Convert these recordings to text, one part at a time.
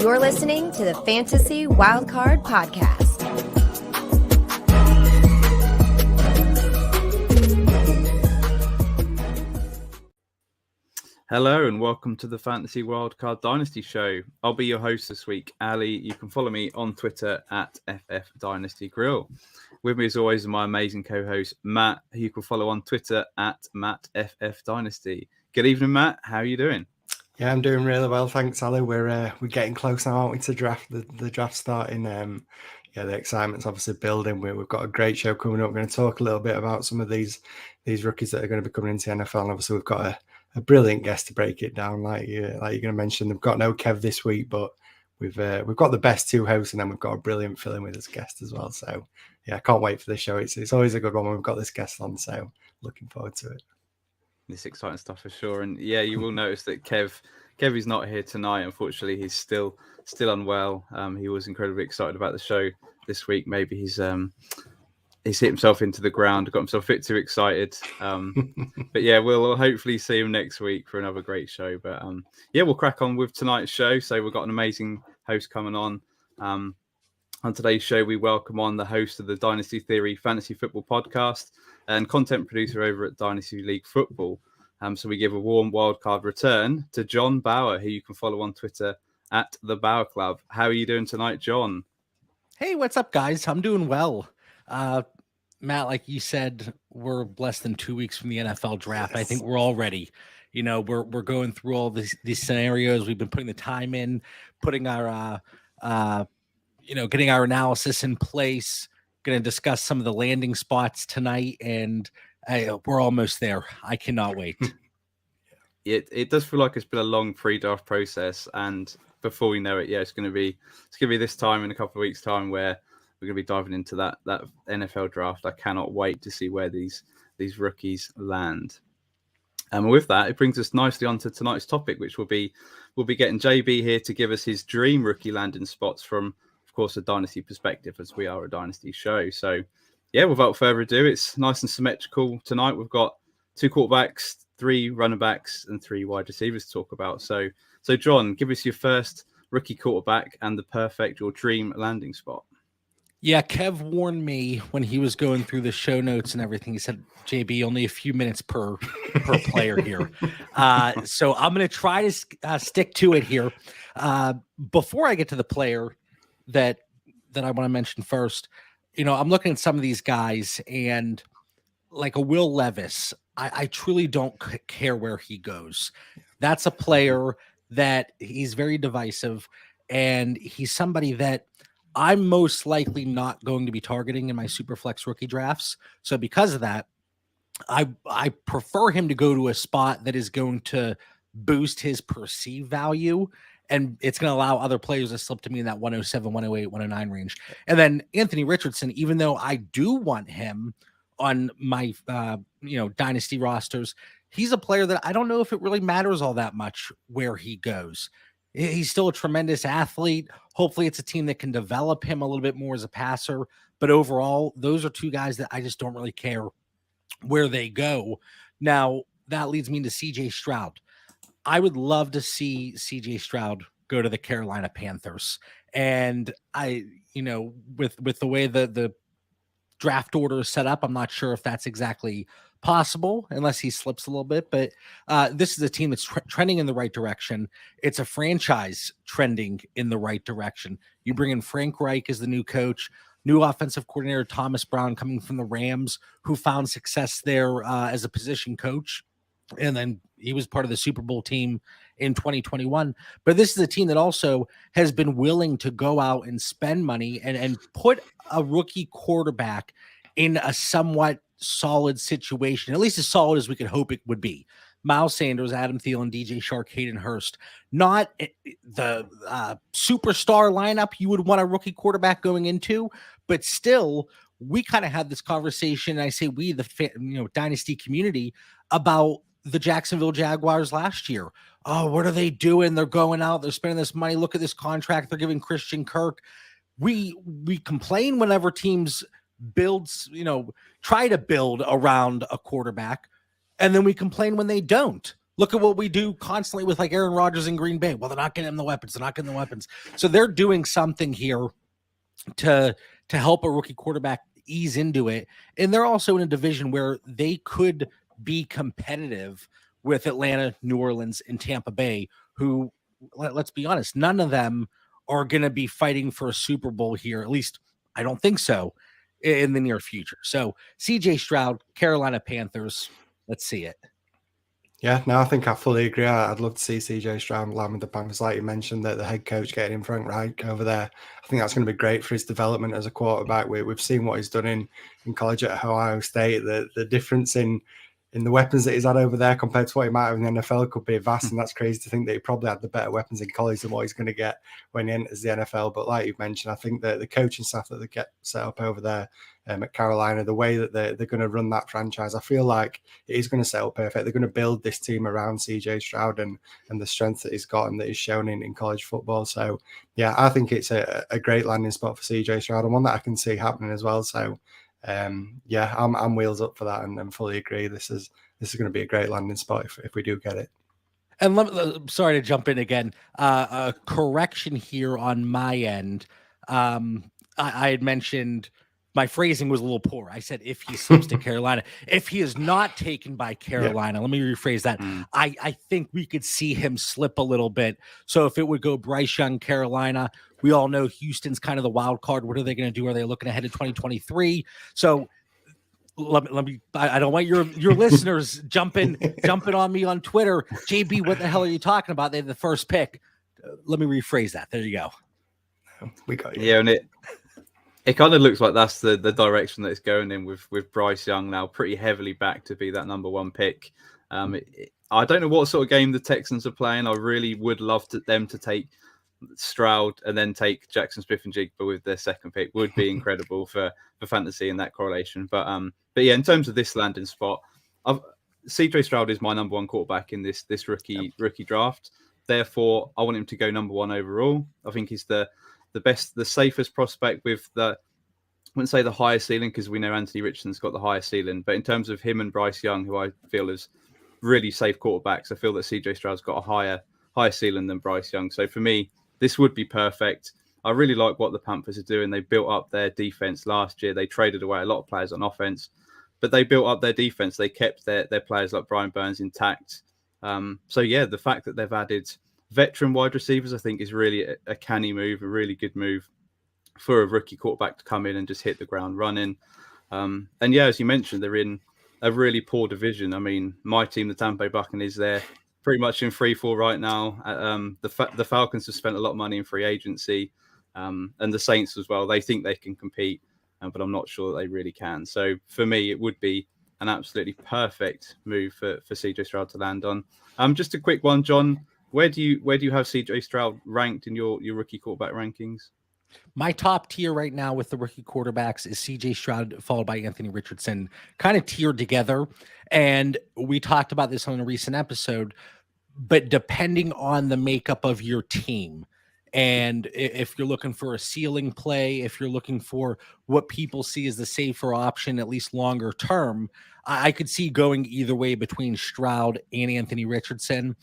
You're listening to the Fantasy Wildcard Podcast. Hello and welcome to the Fantasy Wildcard Dynasty Show. I'll be your host this week, Ali. You can follow me on Twitter at FFDynastyGrill. With me as always is my amazing co-host, Matt, who you can follow on Twitter at MattFFDynasty. Good evening, Matt. How are you doing? Yeah, I'm doing really well, thanks, Ali. We're getting close now, aren't we, to draft the draft starting. The excitement's obviously building. We've got a great show coming up. We're going to talk a little bit about some of these rookies that are going to be coming into the NFL, and obviously we've got a brilliant guest to break it down. Like you're going to mention, they've got no Kev this week, but we've got the best two hosts, and then we've got a brilliant fill-in with this guest as well. So yeah, I can't wait for the show. It's always a good one when we've got this guest on. So looking forward to it. This exciting stuff for sure. And yeah, you will notice that Kev is not here tonight. Unfortunately, he's still unwell. He was incredibly excited about the show this week. Maybe he's hit himself into the ground, got himself a bit too excited. But yeah, we'll hopefully see him next week for another great show. But yeah, we'll crack on with tonight's show. So we've got an amazing host coming on. On today's show, we welcome on the host of the Dynasty Theory Fantasy Football Podcast and content producer over at Dynasty League Football. So we give a warm wildcard return to John Bauer, who you can follow on Twitter at the Bauer Club. How are you doing tonight, John? Hey, what's up, guys? I'm doing well. Matt, like you said, we're less than 2 weeks from the NFL draft. Yes. I think we're all ready. You know, we're going through all these scenarios. We've been putting the time in, putting our getting our analysis in place. Going to discuss some of the landing spots tonight, and we're almost there. I cannot wait. It does feel like it's been a long pre-draft process, and before we know it, yeah, it's going to be this time in a couple of weeks' time where we're going to be diving into that NFL draft. I cannot wait to see where these rookies land. And with that, it brings us nicely onto tonight's topic, which we'll be getting JB here to give us his dream rookie landing spots from, of course, a dynasty perspective, as we are a dynasty show. So yeah, without further ado, it's nice and symmetrical tonight. We've got 2 quarterbacks, 3 running backs, and 3 wide receivers to talk about. So John, give us your first rookie quarterback and your dream landing spot. Yeah, Kev warned me when he was going through the show notes and everything. He said, JB, only a few minutes per player here. So I'm going to try to stick to it here. Before I get to the player that I want to mention first, you know, I'm looking at some of these guys, and like a Will Levis, I truly don't care where he goes. That's a player that he's very divisive, and he's somebody that I'm most likely not going to be targeting in my Superflex rookie drafts. So because of that, I prefer him to go to a spot that is going to boost his perceived value, and it's going to allow other players to slip to me in that 107, 108, 109 range. And then Anthony Richardson, even though I do want him on my dynasty rosters, he's a player that I don't know if it really matters all that much where he goes. He's still a tremendous athlete. Hopefully it's a team that can develop him a little bit more as a passer. But overall, those are 2 guys that I just don't really care where they go. Now, that leads me to CJ Stroud. I would love to see CJ Stroud go to the Carolina Panthers. And with the way the draft order is set up, I'm not sure if that's exactly possible unless he slips a little bit, but this is a team that's trending in the right direction. It's a franchise trending in the right direction. You bring in Frank Reich as the new coach, new offensive coordinator Thomas Brown coming from the Rams, who found success there as a position coach, and then he was part of the Super Bowl team in 2021. But this is a team that also has been willing to go out and spend money and put a rookie quarterback in a somewhat solid situation, at least as solid as we could hope it would be. Miles Sanders, Adam Thielen, DJ Shark, Hayden Hurst, not the superstar lineup you would want a rookie quarterback going into, but still, we kind of had this conversation. I say we, the dynasty community, about the Jacksonville Jaguars last year. Oh, what are they doing? They're going out, they're spending this money. Look at this contract they're giving Christian Kirk. We complain whenever teams try to build around a quarterback, and then we complain when they don't. Look at what we do constantly with like Aaron Rodgers in Green Bay. Well, they're not getting him the weapons. They're not getting the weapons. So they're doing something here to help a rookie quarterback ease into it. And they're also in a division where they could be competitive with Atlanta, New Orleans, and Tampa Bay, who, let's be honest, none of them are going to be fighting for a Super Bowl here. At least I don't think so in the near future. So CJ Stroud, Carolina Panthers, let's see it. Yeah, no, I think I fully agree. I'd love to see CJ Stroud land with the Panthers, like you mentioned, that the head coach getting in Frank Reich over there. I think that's going to be great for his development as a quarterback. We've seen what he's done in college at Ohio State. The difference in the weapons that he's had over there compared to what he might have in the NFL could be vast, and that's crazy to think that he probably had the better weapons in college than what he's going to get when he enters the NFL. But like you mentioned, I think that the coaching staff that they get set up over there at Carolina, the way that they're going to run that franchise, I feel like it is going to set up perfect. They're going to build this team around CJ Stroud and the strength that he's got and that he's shown in college football. So yeah, I think it's a great landing spot for CJ Stroud, and one that I can see happening as well. So yeah, I'm wheels up for that, and fully agree. This is going to be a great landing spot if we do get it. And sorry to jump in again. A correction here on my end. I had mentioned my phrasing was a little poor. I said if he slips to Carolina, if he is not taken by Carolina, let me rephrase that. I think we could see him slip a little bit. So if it would go Bryce Young, Carolina, we all know Houston's kind of the wild card. What are they going to do? Are they looking ahead to 2023? So let me. I don't want your listeners jumping on me on Twitter. JB, what the hell are you talking about? They had the first pick. Let me rephrase that. There you go. We got you. Yeah, and it kind of looks like that's the direction that it's going in with Bryce Young now pretty heavily back to be that number one pick. I don't know what sort of game the Texans are playing. I really would love them to take Stroud and then take Jackson Smith-Njigba with their second pick. Would be incredible for fantasy in that correlation. But yeah, in terms of this landing spot, CJ Stroud is my number one quarterback in this rookie draft. Therefore, I want him to go number one overall. I think he's the best, the safest prospect with I wouldn't say the highest ceiling because we know Anthony Richardson's got the highest ceiling. But in terms of him and Bryce Young, who I feel is really safe quarterbacks, I feel that CJ Stroud's got a higher ceiling than Bryce Young. So for me, this would be perfect. I really like what the Panthers are doing. They built up their defense last year. They traded away a lot of players on offense, but they built up their defense. They kept their players like Brian Burns intact. So yeah, the fact that they've added veteran wide receivers, I think, is really a canny move, a really good move for a rookie quarterback to come in and just hit the ground running. And yeah, as you mentioned, they're in a really poor division. I mean, my team, the Tampa Bay Buccaneers, they're pretty much in free fall right now. The Falcons have spent a lot of money in free agency, and the Saints as well. They think they can compete, but I'm not sure that they really can. So for me, it would be an absolutely perfect move for CJ Stroud to land on. Just a quick one, John. Where do you have CJ Stroud ranked in your rookie quarterback rankings? My top tier right now with the rookie quarterbacks is CJ Stroud, followed by Anthony Richardson, kind of tiered together. And we talked about this on a recent episode, but depending on the makeup of your team, and if you're looking for a ceiling play, if you're looking for what people see as the safer option, at least longer term, I could see going either way between Stroud and Anthony Richardson.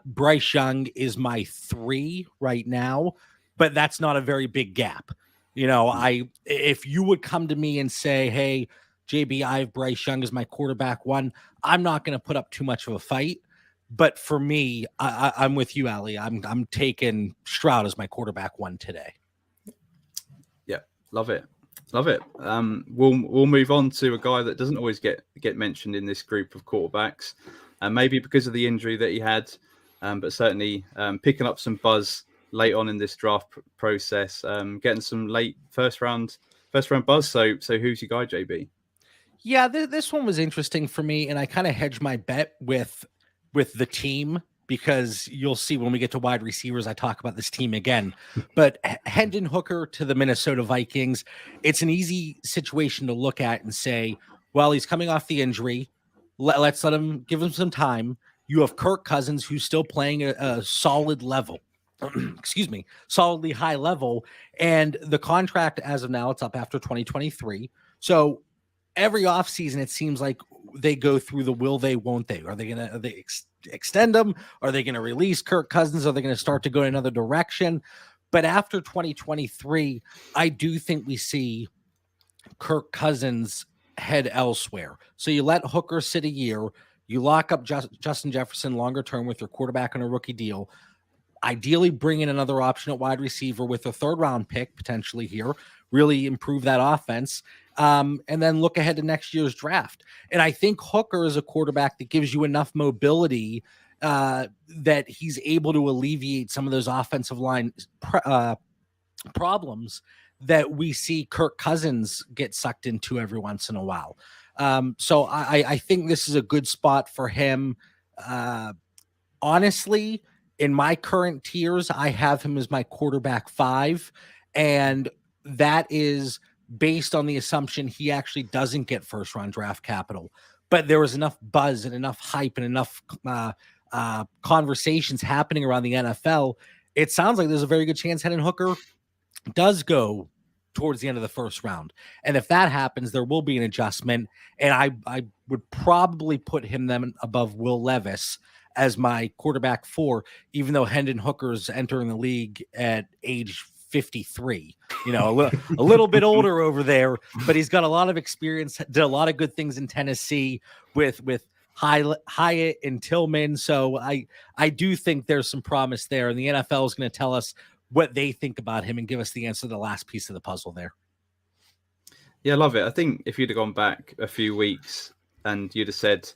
Bryce Young is my 3 right now, but that's not a very big gap. You know, if you would come to me and say, hey, JB, I have Bryce Young as my quarterback 1, I'm not going to put up too much of a fight. But for me, I'm with you, Ali. I'm taking Stroud as my quarterback 1 today. Yeah, love it. We'll move on to a guy that doesn't always get mentioned in this group of quarterbacks. Maybe because of the injury that he had, but certainly picking up some buzz late on in this draft process, getting some late first round buzz. So who's your guy, JB? Yeah, this one was interesting for me, and I kind of hedged my bet with the team because you'll see when we get to wide receivers, I talk about this team again. But Hendon Hooker to the Minnesota Vikings, it's an easy situation to look at and say, well, he's coming off the injury. Let's give him some time. You have Kirk Cousins, who's still playing a solid level. Solidly high level. And the contract as of now, it's up after 2023. So every offseason, it seems like they go through the will they, won't they? Are they going to extend them? Are they going to release Kirk Cousins? Are they going to start to go in another direction? But after 2023, I do think we see Kirk Cousins head elsewhere. So you let Hooker sit a year, you lock up Justin Jefferson longer term with your quarterback on a rookie deal. Ideally, bring in another option at wide receiver with a 3rd round pick potentially here, really improve that offense, and then look ahead to next year's draft. And I think Hooker is a quarterback that gives you enough mobility that he's able to alleviate some of those offensive line problems that we see Kirk Cousins get sucked into every once in a while. So I think this is a good spot for him. Honestly, in my current tiers, I have him as my quarterback 5, and that is based on the assumption he actually doesn't get 1st round draft capital. But there was enough buzz and enough hype and enough conversations happening around the NFL. It sounds like there's a very good chance Hendon Hooker does go towards the end of the 1st round. And if that happens, there will be an adjustment. And I would probably put him then above Will Levis as my quarterback 4, even though Hendon Hooker's entering the league at age 53, a little bit older over there, but he's got a lot of experience, did a lot of good things in Tennessee with Hyatt and Tillman. So I do think there's some promise there, and the NFL is going to tell us what they think about him and give us the answer to the last piece of the puzzle there. Yeah, I love it. I think if you'd have gone back a few weeks and you'd have said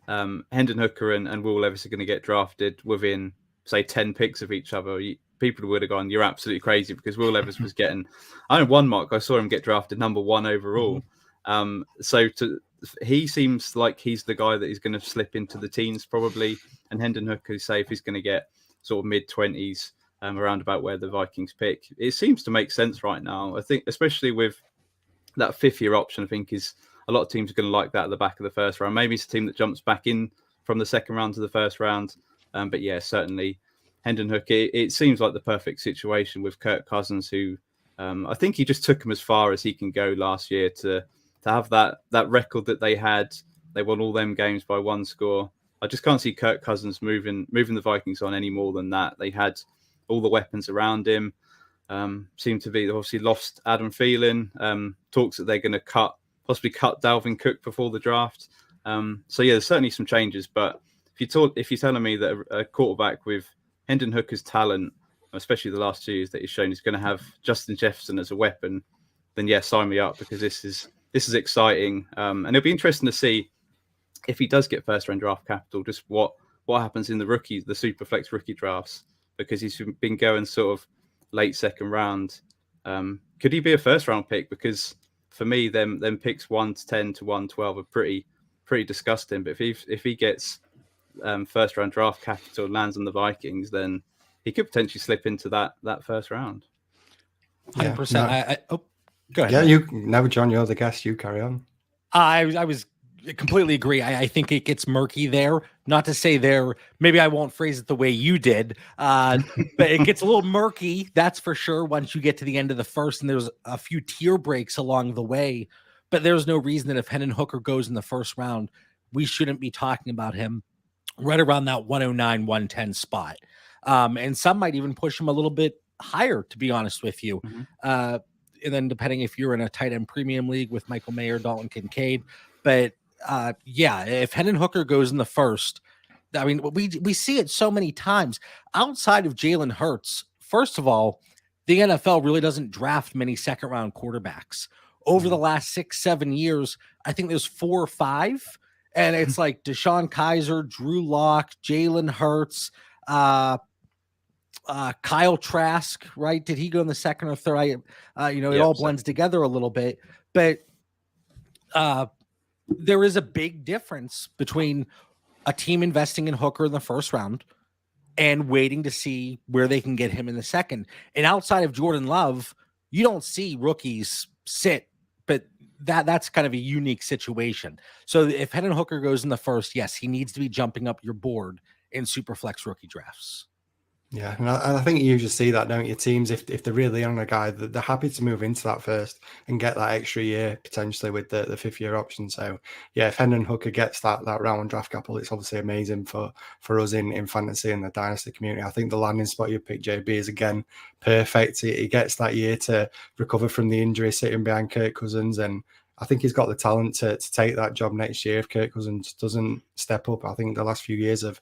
Hendon Hooker and Will Levis are going to get drafted within, say, 10 picks of each other, people would have gone, you're absolutely crazy, because Will Levis was getting, I know one mock, I saw him get drafted number 1 overall. He seems like he's the guy that is going to slip into the teens probably, and Hendon Hooker, say, if he's going to get sort of mid-20s, around about where the Vikings pick. It seems to make sense right now. I think, especially with that 5th year option, I think is a lot of teams are going to like that at the back of the 1st round. Maybe it's a team that jumps back in from the 2nd round to the 1st round. But yeah, certainly Hendon Hooker, it seems like the perfect situation with Kirk Cousins, who I think he just took him as far as he can go last year to have that record that they had. They won all them games by 1 score. I just can't see Kirk Cousins moving the Vikings on any more than that. They had all the weapons around him. Seem to be, they've obviously lost Adam Thielen. Talks that they're going to possibly cut Dalvin Cook before the draft. So yeah, there's certainly some changes. But if you're telling me that a quarterback with Hendon Hooker's talent, especially the last 2 years that he's shown, he's going to have Justin Jefferson as a weapon, then yeah, sign me up, because this is exciting. And it'll be interesting to see if he does get 1st round draft capital, just what happens in the Superflex rookie drafts, because he's been going sort of late 2nd round. Could he be a 1st round pick? Because for me, them picks 1 to 10 to 112 are pretty disgusting. But if he gets 1st round draft capital, lands on the Vikings, then he could potentially slip into that 1st round. 100%. Go ahead. Yeah, John, you're the guest. You carry on. I was completely agree. I think it gets murky there. Not to say maybe I won't phrase it the way you did, but it gets a little murky, that's for sure, once you get to the end of the 1st, and there's a few tier breaks along the way. But there's no reason that if Hendon Hooker goes in the 1st round, we shouldn't be talking about him right around that 109, 110 spot. And some might even push him a little bit higher, to be honest with you. And then depending if you're in a tight end premium league with Michael Mayer, Dalton Kincaid. But yeah, if Hendon Hooker goes in the 1st, I mean, we see it so many times outside of Jalen Hurts. First of all, the NFL really doesn't draft many 2nd round quarterbacks. Over the last 6-7 years, I think there's 4 or 5, and it's like Deshaun Kaiser, Drew Lock, Jalen Hurts, Kyle Trask, right? Did he go in the 2nd or 3rd? It all blends together a little bit, but there is a big difference between a team investing in Hooker in the 1st round and waiting to see where they can get him in the 2nd. And outside of Jordan Love, you don't see rookies sit, but that's kind of a unique situation. So if Hendon Hooker goes in the 1st, yes, he needs to be jumping up your board in Superflex rookie drafts. Yeah, and I think you usually see that, don't you? Teams, if they're really on a guy, they're happy to move into that first and get that extra year potentially with the fifth-year option. So, yeah, if Hendon Hooker gets that round one draft capital, it's obviously amazing for us in fantasy and the dynasty community. I think the landing spot you picked, JB, is again perfect. He gets that year to recover from the injury sitting behind Kirk Cousins, and I think he's got the talent to take that job next year if Kirk Cousins doesn't step up. I think the last few years have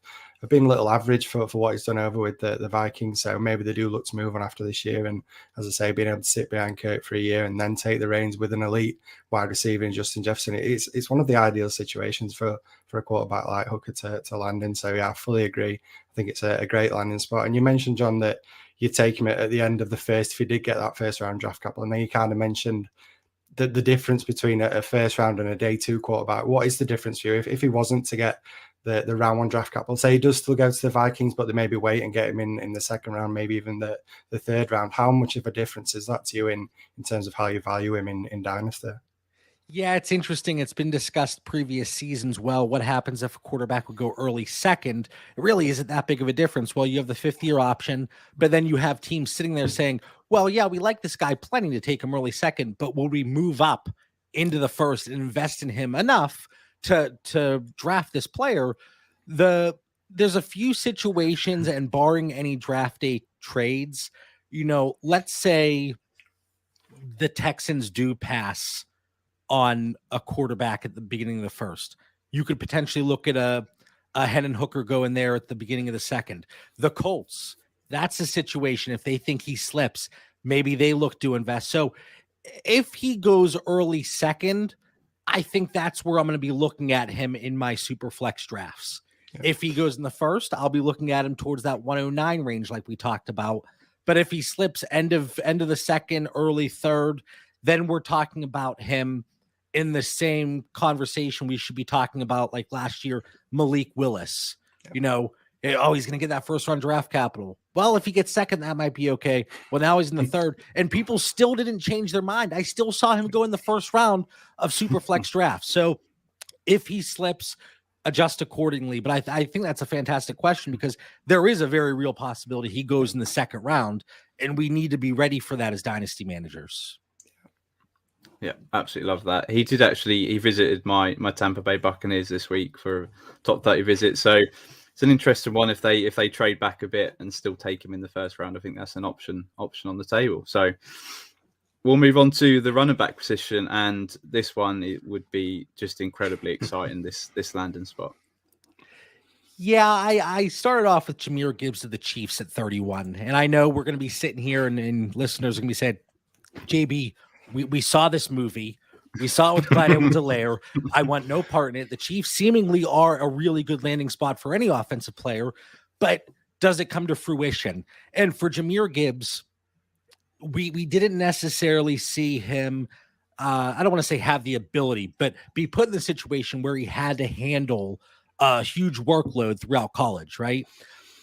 been a little average for what he's done over with the Vikings. So maybe they do look to move on after this year. And as I say, being able to sit behind Kirk for a year and then take the reins with an elite wide receiver in Justin Jefferson, it's one of the ideal situations for a quarterback like Hooker to land in. So yeah, I fully agree. I think it's a great landing spot. And you mentioned, John, that you take him at the end of the first if you did get that first round draft capital. And then you kind of mentioned the difference between a first round and a day two quarterback. What is the difference for you if he wasn't to get the round one draft capital? Say he does still go to the Vikings, but they maybe wait and get him in the second round, maybe even the third round. How much of a difference is that to you in terms of how you value him in Dynasty? Yeah, it's interesting. It's been discussed previous seasons. Well, what happens if a quarterback would go early second? It really isn't that big of a difference. Well, you have the fifth-year option, but then you have teams sitting there saying, well, yeah, we like this guy plenty to take him early second, but will we move up into the first and invest in him enough to draft this player? There's a few situations, and barring any draft day trades, let's say the Texans do pass on a quarterback at the beginning of the first. You could potentially look at a Hendon Hooker go in there at the beginning of the second. The Colts, that's a situation. If they think he slips, maybe they look to invest. So if he goes early second, I think that's where I'm going to be looking at him in my super flex drafts. Yeah. If he goes in the first, I'll be looking at him towards that 109 range like we talked about. But if he slips end of the second, early third, then we're talking about him in the same conversation we should be talking about like last year, Malik Willis. Yeah. He's going to get that first round draft capital. Well, if he gets second, that might be okay. Well, now he's in the third, and people still didn't change their mind. I still saw him go in the first round of Superflex drafts. So if he slips, adjust accordingly. But I think that's a fantastic question, because there is a very real possibility he goes in the second round, and we need to be ready for that as dynasty managers. Yeah, absolutely love that. He did actually, he visited my Tampa Bay Buccaneers this week for a top 30 visit. So it's an interesting one if they trade back a bit and still take him in the first round. I think that's an option on the table. So we'll move on to the running back position, and this one, it would be just incredibly exciting, this landing spot. Yeah, I started off with Jahmyr Gibbs of the Chiefs at 31, and I know we're going to be sitting here and listeners are going to be saying, JB, we saw this movie. We saw it with Clyde Edwards-Helaire. I want no part in it. The Chiefs seemingly are a really good landing spot for any offensive player, but does it come to fruition? And for Jahmyr Gibbs, we didn't necessarily see him, I don't want to say have the ability, but be put in the situation where he had to handle a huge workload throughout college, right?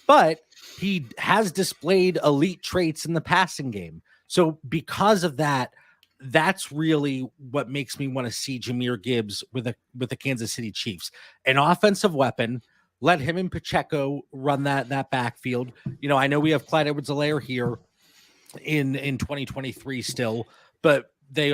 But he has displayed elite traits in the passing game. So because of that, that's really what makes me want to see Jahmyr Gibbs with the Kansas City Chiefs. An offensive weapon. Let him and Pacheco run that backfield. I know we have Clyde Edwards-Helaire here in 2023 still, but they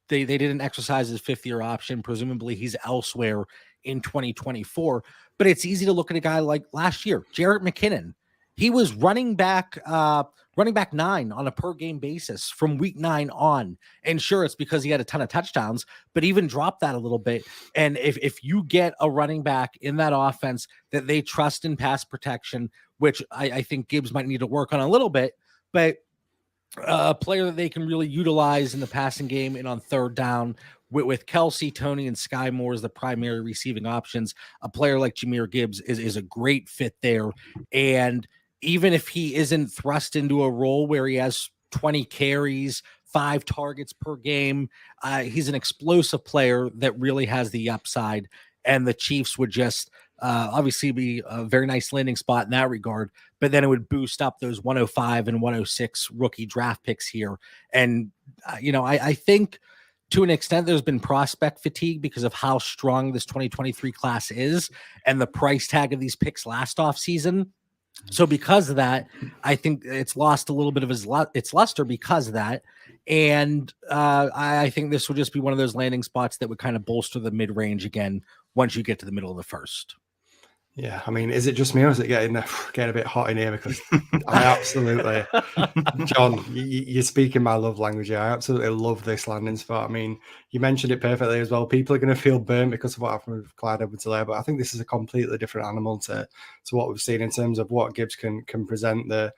didn't exercise his fifth-year option. Presumably he's elsewhere in 2024. But it's easy to look at a guy like last year, Jerick McKinnon. He was running back 9 on a per game basis from week 9 on. And sure, it's because he had a ton of touchdowns, but even dropped that a little bit. And if you get a running back in that offense that they trust in pass protection, which I think Gibbs might need to work on a little bit, but a player that they can really utilize in the passing game and on third down with Kelsey, Tony, and Sky Moore as the primary receiving options, a player like Jahmyr Gibbs is a great fit there. And even if he isn't thrust into a role where he has 20 carries, 5 targets per game, he's an explosive player that really has the upside. And the Chiefs would just obviously be a very nice landing spot in that regard. But then it would boost up those 105 and 106 rookie draft picks here. And, I think to an extent there's been prospect fatigue because of how strong this 2023 class is and the price tag of these picks last offseason. So because of that, I think it's lost a little bit of its luster because of that. And I think this will just be one of those landing spots that would kind of bolster the mid-range again once you get to the middle of the first. Yeah, I mean, is it just me or is it getting a bit hot in here? Because I absolutely, John, you're speaking my love language here. I absolutely love this landing spot. I mean, you mentioned it perfectly as well. People are going to feel burnt because of what happened with Clyde Edwards-Helaire, but I think this is a completely different animal to what we've seen in terms of what Gibbs can present the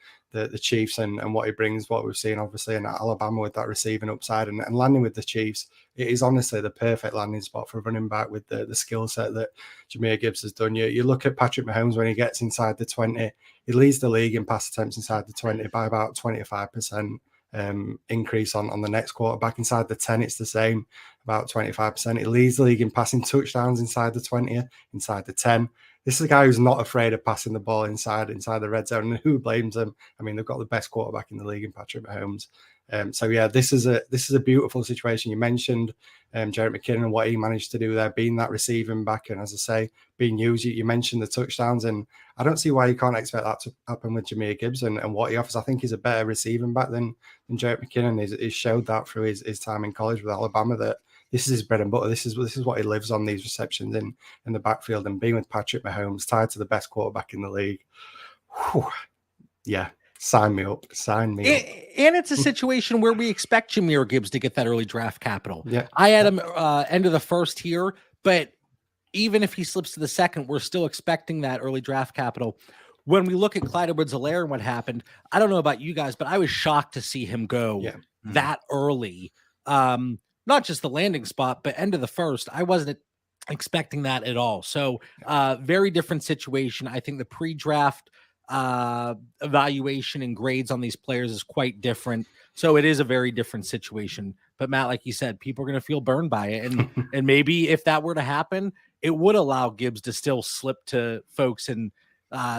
Chiefs and what he brings, what we've seen obviously in Alabama with that receiving upside and landing with the Chiefs. It is honestly the perfect landing spot for a running back with the skill set that Jahmyr Gibbs has done. You look at Patrick Mahomes when he gets inside the 20, he leads the league in pass attempts inside the 20 by about 25%. Increase on the next quarterback. Inside the 10, it's the same, about 25%. He leads the league in passing touchdowns inside the 20, inside the 10. This is a guy who's not afraid of passing the ball inside the red zone. And who blames him? I mean, they've got the best quarterback in the league in Patrick Mahomes. So yeah, this is a beautiful situation. You mentioned Jerick McKinnon and what he managed to do there, being that receiving back, and as I say, being used. You mentioned the touchdowns, and I don't see why you can't expect that to happen with Jahmyr Gibbs and what he offers. I think he's a better receiving back than Jerick McKinnon. He's showed that through his time in college with Alabama that this is his bread and butter. This is what he lives on, these receptions in the backfield, and being with Patrick Mahomes, tied to the best quarterback in the league. Whew. Yeah. Sign me up. And it's a situation where we expect Jahmyr Gibbs to get that early draft capital. Yeah. I had him end of the first here, but even if he slips to the second, we're still expecting that early draft capital. When we look at Clyde Edwards-Helaire and what happened, I don't know about you guys, but I was shocked to see him go that early. Not just the landing spot, but end of the first. I wasn't expecting that at all. So very different situation. I think the pre-draft evaluation and grades on these players is quite different. So it is a very different situation. But Matt, like you said, people are going to feel burned by it. And maybe if that were to happen, it would allow Gibbs to still slip to folks and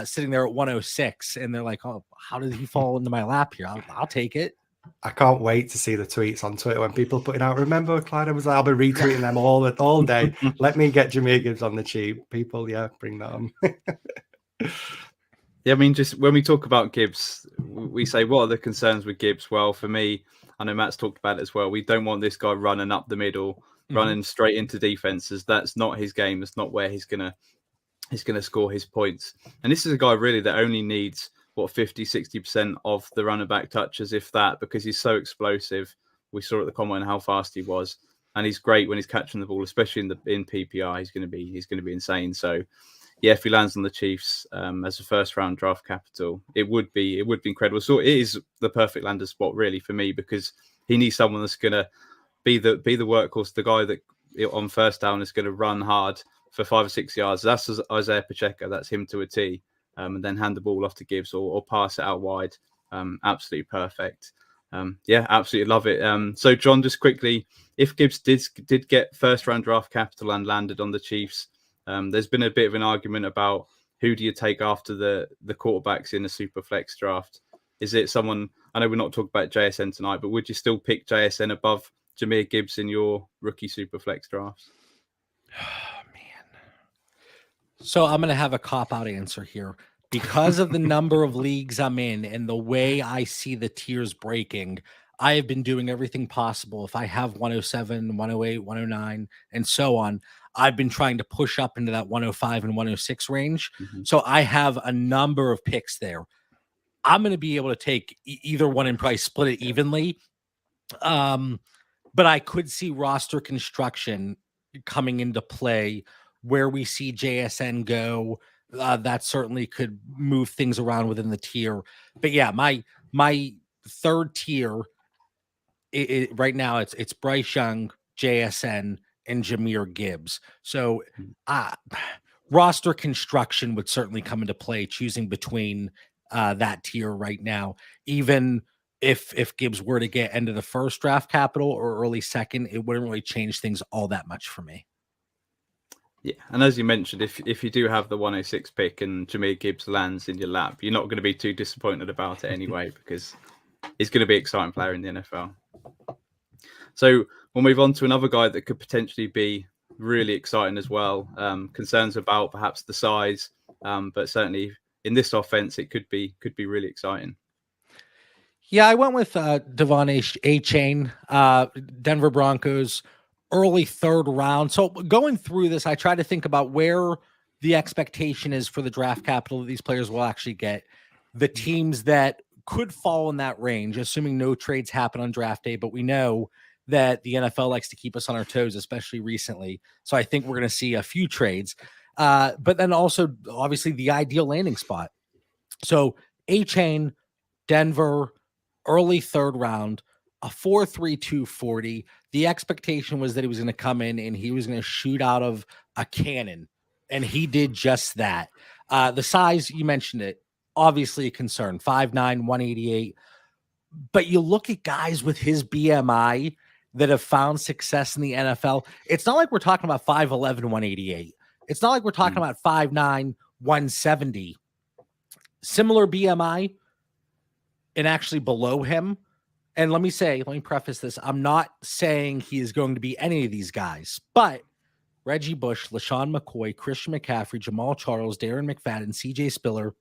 sitting there at 106. And they're like, oh, how did he fall into my lap here? I'll take it. I can't wait to see the tweets on Twitter when people putting out, remember Clyde was I'll be retweeting them all day. Let me get Jahmyr Gibbs on the cheap. People, bring that on. Yeah, I mean, just when we talk about Gibbs, we say, what are the concerns with Gibbs? Well, for me, I know Matt's talked about it as well. We don't want this guy running up the middle, running straight into defenses. That's not his game. That's not where he's gonna score his points. And this is a guy really that only needs 50-60% of the running back touches, if that, because he's so explosive. We saw at the combine how fast he was, and he's great when he's catching the ball, especially in PPR. He's going to be insane. So yeah, if he lands on the Chiefs as a first round draft capital, it would be incredible. So it is the perfect landing spot really for me, because he needs someone that's going to be the workhorse, the guy that on first down is going to run hard for 5 or 6 yards. That's Isaiah Pacheco. That's him to a T. And then hand the ball off to Gibbs or pass it out wide. Absolutely perfect. Absolutely love it. So John, just quickly, if Gibbs did get first round draft capital and landed on the Chiefs, there's been a bit of an argument about who do you take after the quarterbacks in a super flex draft. Is it someone, I know we're not talking about JSN tonight, but would you still pick JSN above Jahmyr Gibbs in your rookie super flex drafts? So I'm going to have a cop-out answer here. Because of the number of leagues I'm in and the way I see the tiers breaking, I have been doing everything possible. If I have 107, 108, 109, and so on, I've been trying to push up into that 105 and 106 range. So I have a number of picks there. I'm going to be able to take either one and probably split it evenly. But I could see roster construction coming into play where we see JSN go. That certainly could move things around within the tier. But yeah, my third tier right now it's Bryce Young, JSN, and Jahmyr Gibbs. So roster construction would certainly come into play, choosing between that tier right now. Even if Gibbs were to get end of the first draft capital or early second, it wouldn't really change things all that much for me. Yeah, and as you mentioned, if you do have the 106 pick and Jahmyr Gibbs lands in your lap, you're not going to be too disappointed about it anyway, because he's going to be an exciting player in the NFL. So we'll move on to another guy that could potentially be really exciting as well. Concerns about perhaps the size, but certainly in this offense, it could be really exciting. Yeah, I went with Devon A-Chain, Denver Broncos, early third round. So going through this, I try to think about where the expectation is for the draft capital that these players will actually get, the teams that could fall in that range, assuming no trades happen on draft day. But we know that the NFL likes to keep us on our toes, especially recently. So I think we're going to see a few trades. But then also, obviously, the ideal landing spot. So A-Chain, Denver, early third round, a 4.32 40. The expectation was that he was going to come in and he was going to shoot out of a cannon. And he did just that. The size, you mentioned it, obviously a concern, 5'9", 188. But you look at guys with his BMI that have found success in the NFL. It's not like we're talking about 5'11", 188. It's not like we're talking about 5'9", 170. Similar BMI and actually below him. And let me preface this. I'm not saying he is going to be any of these guys, but Reggie Bush, LaShawn McCoy, Christian McCaffrey, Jamal Charles, Darren McFadden, CJ Spiller,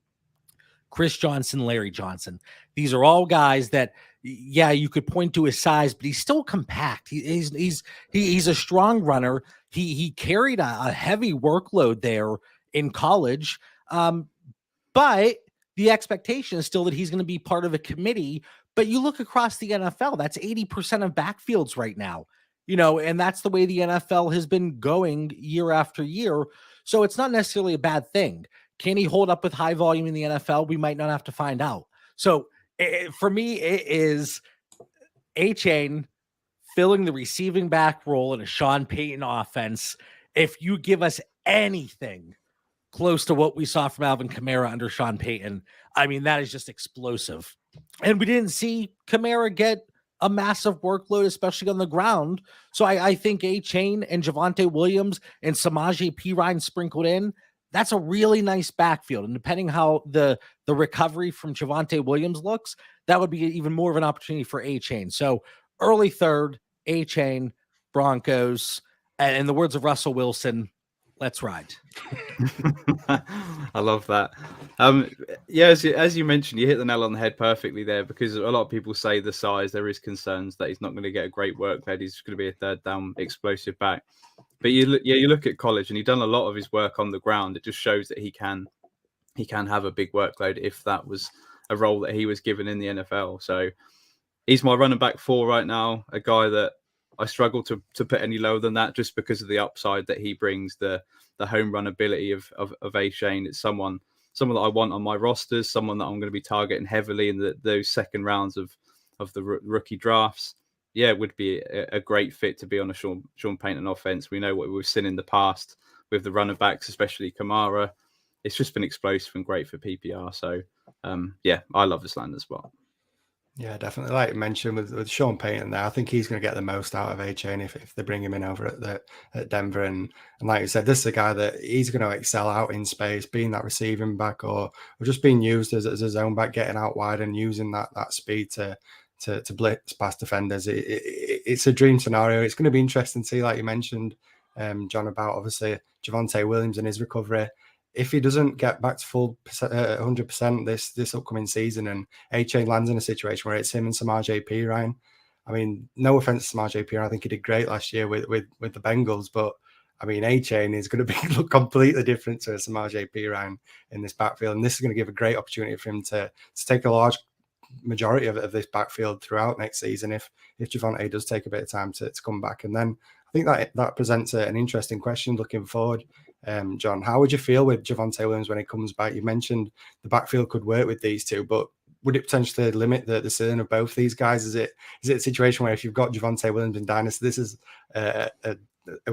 Chris Johnson, Larry Johnson. These are all guys that, yeah, you could point to his size, but he's still compact. He's a strong runner. He carried a heavy workload there in college. But the expectation is still that he's going to be part of a committee. But you look across the NFL, that's 80% of backfields right now, and that's the way the NFL has been going year after year. So it's not necessarily a bad thing. Can he hold up with high volume in the NFL? We might not have to find out. So for me, it is A-Chain filling the receiving back role in a Sean Payton offense. If you give us anything close to what we saw from Alvin Kamara under Sean Payton, I mean, that is just explosive. And we didn't see Kamara get a massive workload, especially on the ground. So I think A-Chain and Javonte Williams and Samaje Perine sprinkled in, that's a really nice backfield. And depending how the recovery from Javonte Williams looks, that would be even more of an opportunity for A-Chain. So early third, A-Chain, Broncos, and in the words of Russell Wilson, let's ride. I love that. Yeah, as you mentioned, you hit the nail on the head perfectly there, because a lot of people say the size, there is concerns that he's not going to get a great workload. He's going to be a third down explosive back. But you look at college, and he's done a lot of his work on the ground. It just shows that he can have a big workload if that was a role that he was given in the NFL. So he's my running back 4 right now, a guy that I struggle to put any lower than that, just because of the upside that he brings, the home run ability of A-Chain. It's someone that I want on my rosters, someone that I'm going to be targeting heavily in those second rounds of the rookie drafts. Yeah, it would be a great fit to be on a Sean Payton offense. We know what we've seen in the past with the running backs, especially Kamara. It's just been explosive and great for PPR. So, yeah, I love this landing spot. Yeah, definitely. Like you mentioned with Sean Payton there, I think he's going to get the most out of A-Chain if they bring him in over at Denver. And like you said, this is a guy that he's going to excel out in space, being that receiving back or just being used as a zone back, getting out wide and using that speed to blitz past defenders. It's a dream scenario. It's going to be interesting to see, like you mentioned, John, about obviously Javonte Williams and his recovery. If he doesn't get back to full 100% this upcoming season, and A-Chain lands in a situation where it's him and Samaje Perine, I mean, no offense to Samaje Perine, I think he did great last year with the Bengals, but I mean, A-Chain is going to look completely different to Samaje Perine in this backfield, and this is going to give a great opportunity for him to take a large majority of this backfield throughout next season if Javonte does take a bit of time to come back. And then I think that presents an interesting question looking forward. John, how would you feel with Javonte Williams when he comes back? You mentioned the backfield could work with these two, but would it potentially limit the ceiling of both these guys? Is it a situation where if you've got Javonte Williams in Dynasty, this is a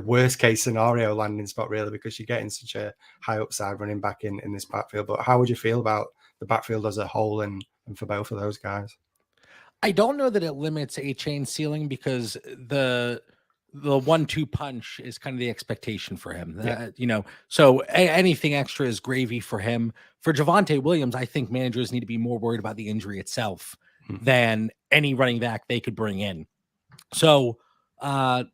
worst case scenario landing spot, really, because you're getting such a high upside running back in this backfield? But how would you feel about the backfield as a whole and for both of those guys? I don't know that it limits A-Chain ceiling, because the 1-2 punch is kind of the expectation for him. Yeah. So anything extra is gravy for him. For Javonte Williams, I think managers need to be more worried about the injury itself than any running back they could bring in. So I've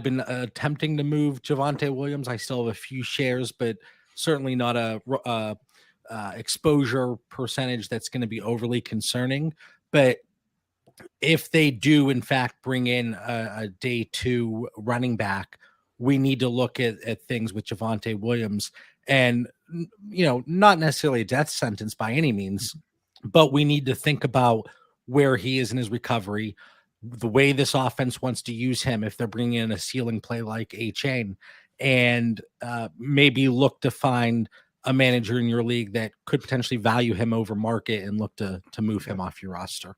been attempting to move Javonte Williams. I still have a few shares, but certainly not a exposure percentage that's going to be overly concerning. But if they do, in fact, bring in a day 2 running back, we need to look at things with Javonte Williams, and, not necessarily a death sentence by any means, but we need to think about where he is in his recovery, the way this offense wants to use him if they're bringing in a ceiling play like A-Chain, and maybe look to find a manager in your league that could potentially value him over market and look to move him off your roster.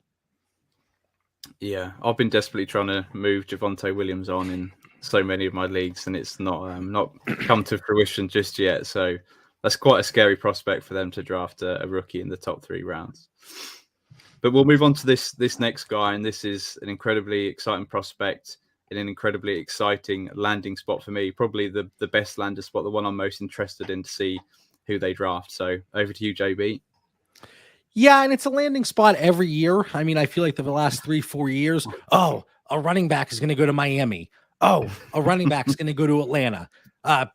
Yeah, I've been desperately trying to move Javonte Williams on in so many of my leagues, and it's not come to fruition just yet. So that's quite a scary prospect for them to draft a rookie in the top 3 rounds. But we'll move on to this next guy, and this is an incredibly exciting prospect in an incredibly exciting landing spot for me. Probably the best landing spot, the one I'm most interested in to see who they draft. So over to you, JB. Yeah, and it's a landing spot every year. I mean, I feel like the last 3-4 years, a running back is going to go to Miami. A running back is going to go to Atlanta.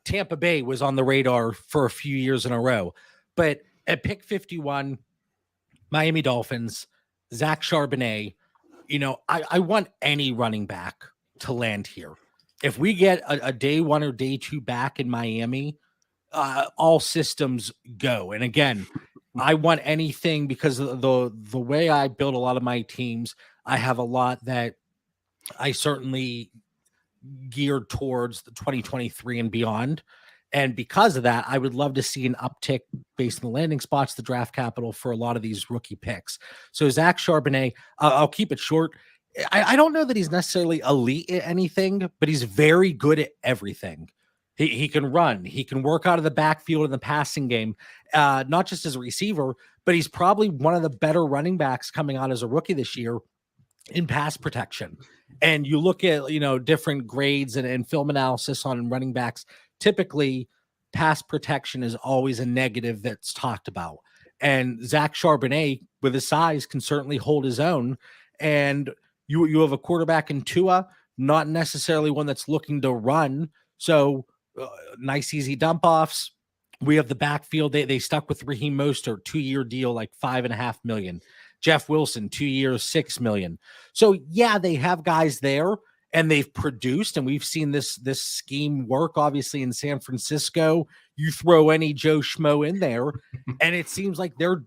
Tampa Bay was on the radar for a few years in a row. But at pick 51, Miami Dolphins, Zach Charbonnet, I want any running back to land here. If we get a day 1 or day 2 back in Miami, all systems go. And again, I want anything, because the way I build a lot of my teams, I have a lot that I certainly geared towards the 2023 and beyond. And because of that, I would love to see an uptick based on the landing spots, the draft capital for a lot of these rookie picks. So Zach Charbonnet, I'll keep it short. I don't know that he's necessarily elite at anything, but he's very good at everything. He can run. He can work out of the backfield in the passing game, not just as a receiver, but he's probably one of the better running backs coming out as a rookie this year in pass protection. And you look at, different grades and film analysis on running backs. Typically, pass protection is always a negative that's talked about. And Zach Charbonnet, with his size, can certainly hold his own. And you have a quarterback in Tua, not necessarily one that's looking to run. So nice, easy dump offs. We have the backfield. They stuck with Raheem Mostert, 2-year deal, like $5.5 million. Jeff Wilson, 2 years, $6 million. So yeah, they have guys there and they've produced, and we've seen this scheme work, obviously, in San Francisco. You throw any Joe Schmo in there and it seems like they're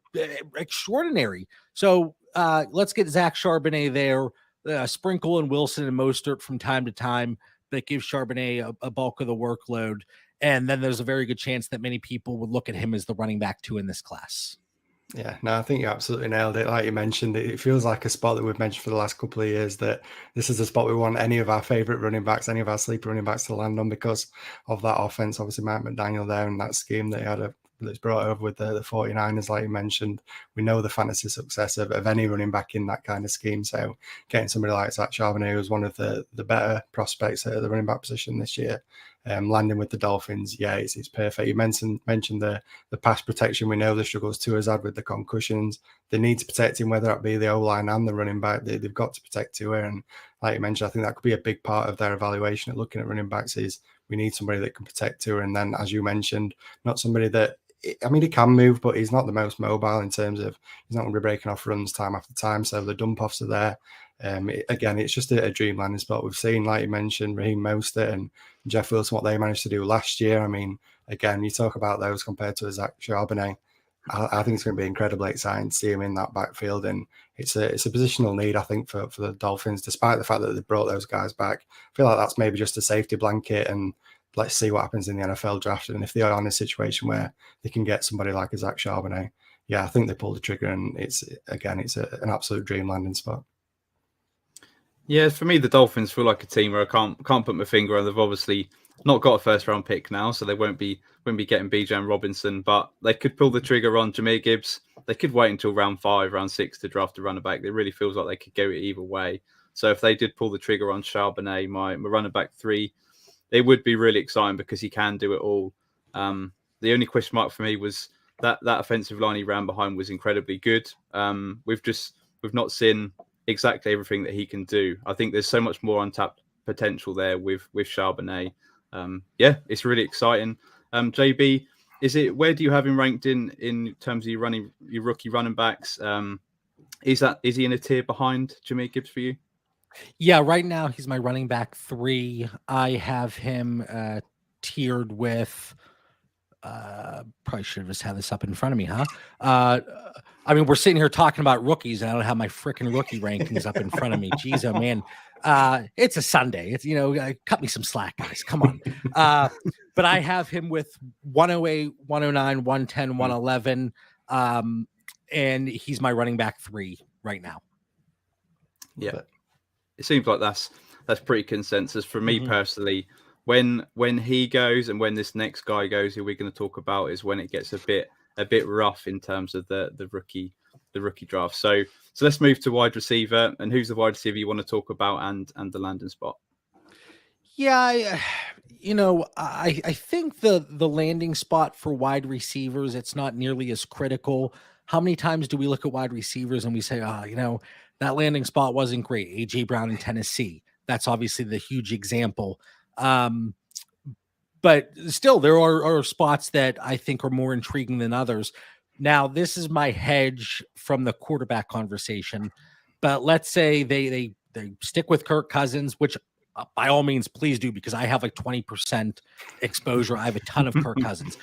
extraordinary. So let's get Zach Charbonnet there, sprinkle in Wilson and Mostert from time to time. That gives Charbonnet a bulk of the workload. And then there's a very good chance that many people would look at him as the running back 2 in this class. Yeah, no, I think you absolutely nailed it. Like you mentioned, it feels like a spot that we've mentioned for the last couple of years, that this is a spot we want any of our favorite running backs, any of our sleeper running backs to land on because of that offense. Obviously, Mike McDaniel there and that scheme that he had that's brought over with the 49ers, like you mentioned. We know the fantasy success of any running back in that kind of scheme. So getting somebody like Zach Charbonnet, who's one of the better prospects at the running back position this year, landing with the Dolphins, yeah, it's perfect. You mentioned the pass protection. We know the struggles Tua's had with the concussions. They need to protect him, whether that be the O-line and the running back. They've got to protect Tua. And like you mentioned, I think that could be a big part of their evaluation at looking at running backs is we need somebody that can protect Tua. And then, as you mentioned, not somebody that, I mean, he can move, but he's not the most mobile in terms of he's not going to be breaking off runs time after time. So the dump offs are there. Again, it's just a dream landing spot. We've seen, like you mentioned, Raheem Mostert and Jeff Wilson, what they managed to do last year. I mean, again, you talk about those compared to Zach Charbonnet. I think it's going to be incredibly exciting to see him in that backfield. And it's a positional need, I think, for the Dolphins, despite the fact that they brought those guys back. I feel like that's maybe just a safety blanket, and let's see what happens in the NFL draft. And if they are in a situation where they can get somebody like a Zach Charbonnet, yeah, I think they pull the trigger, and it's an absolute dream landing spot. Yeah, for me, the Dolphins feel like a team where I can't put my finger on. They've obviously not got a first-round pick now, so they won't be getting Bijan Robinson, but they could pull the trigger on Jahmyr Gibbs. They could wait until round 5, round 6 to draft a running back. It really feels like they could go either way. So if they did pull the trigger on Charbonnet, my running back 3, it would be really exciting because he can do it all. The only question mark for me was that offensive line he ran behind was incredibly good. We've not seen exactly everything that he can do. I think there's so much more untapped potential there with Charbonnet. Yeah, it's really exciting. JB, where do you have him ranked in terms of your rookie running backs? Is he in a tier behind Jahmyr Gibbs for you? Yeah, right now he's my running back 3. I have him tiered with. Probably should have just had this up in front of me, huh? I mean, we're sitting here talking about rookies, and I don't have my freaking rookie rankings up in front of me. Jeez, oh man, it's a Sunday. It's cut me some slack, guys. Come on. But I have him with 108, 109, 110, 111, and he's my running back 3 right now. Yeah, it seems like that's pretty consensus for me personally. When he goes and when this next guy goes, who we're going to talk about, is when it gets a bit rough in terms of the rookie draft. So let's move to wide receiver. And who's the wide receiver you want to talk about and the landing spot? Yeah, I think the landing spot for wide receivers, it's not nearly as critical. How many times do we look at wide receivers and we say, that landing spot wasn't great? A.J. Brown in Tennessee. That's obviously the huge example. But still, there are spots that I think are more intriguing than others. Now, this is my hedge from the quarterback conversation, but let's say they stick with Kirk Cousins, which by all means, please do, because I have like 20% exposure. I have a ton of Kirk Cousins.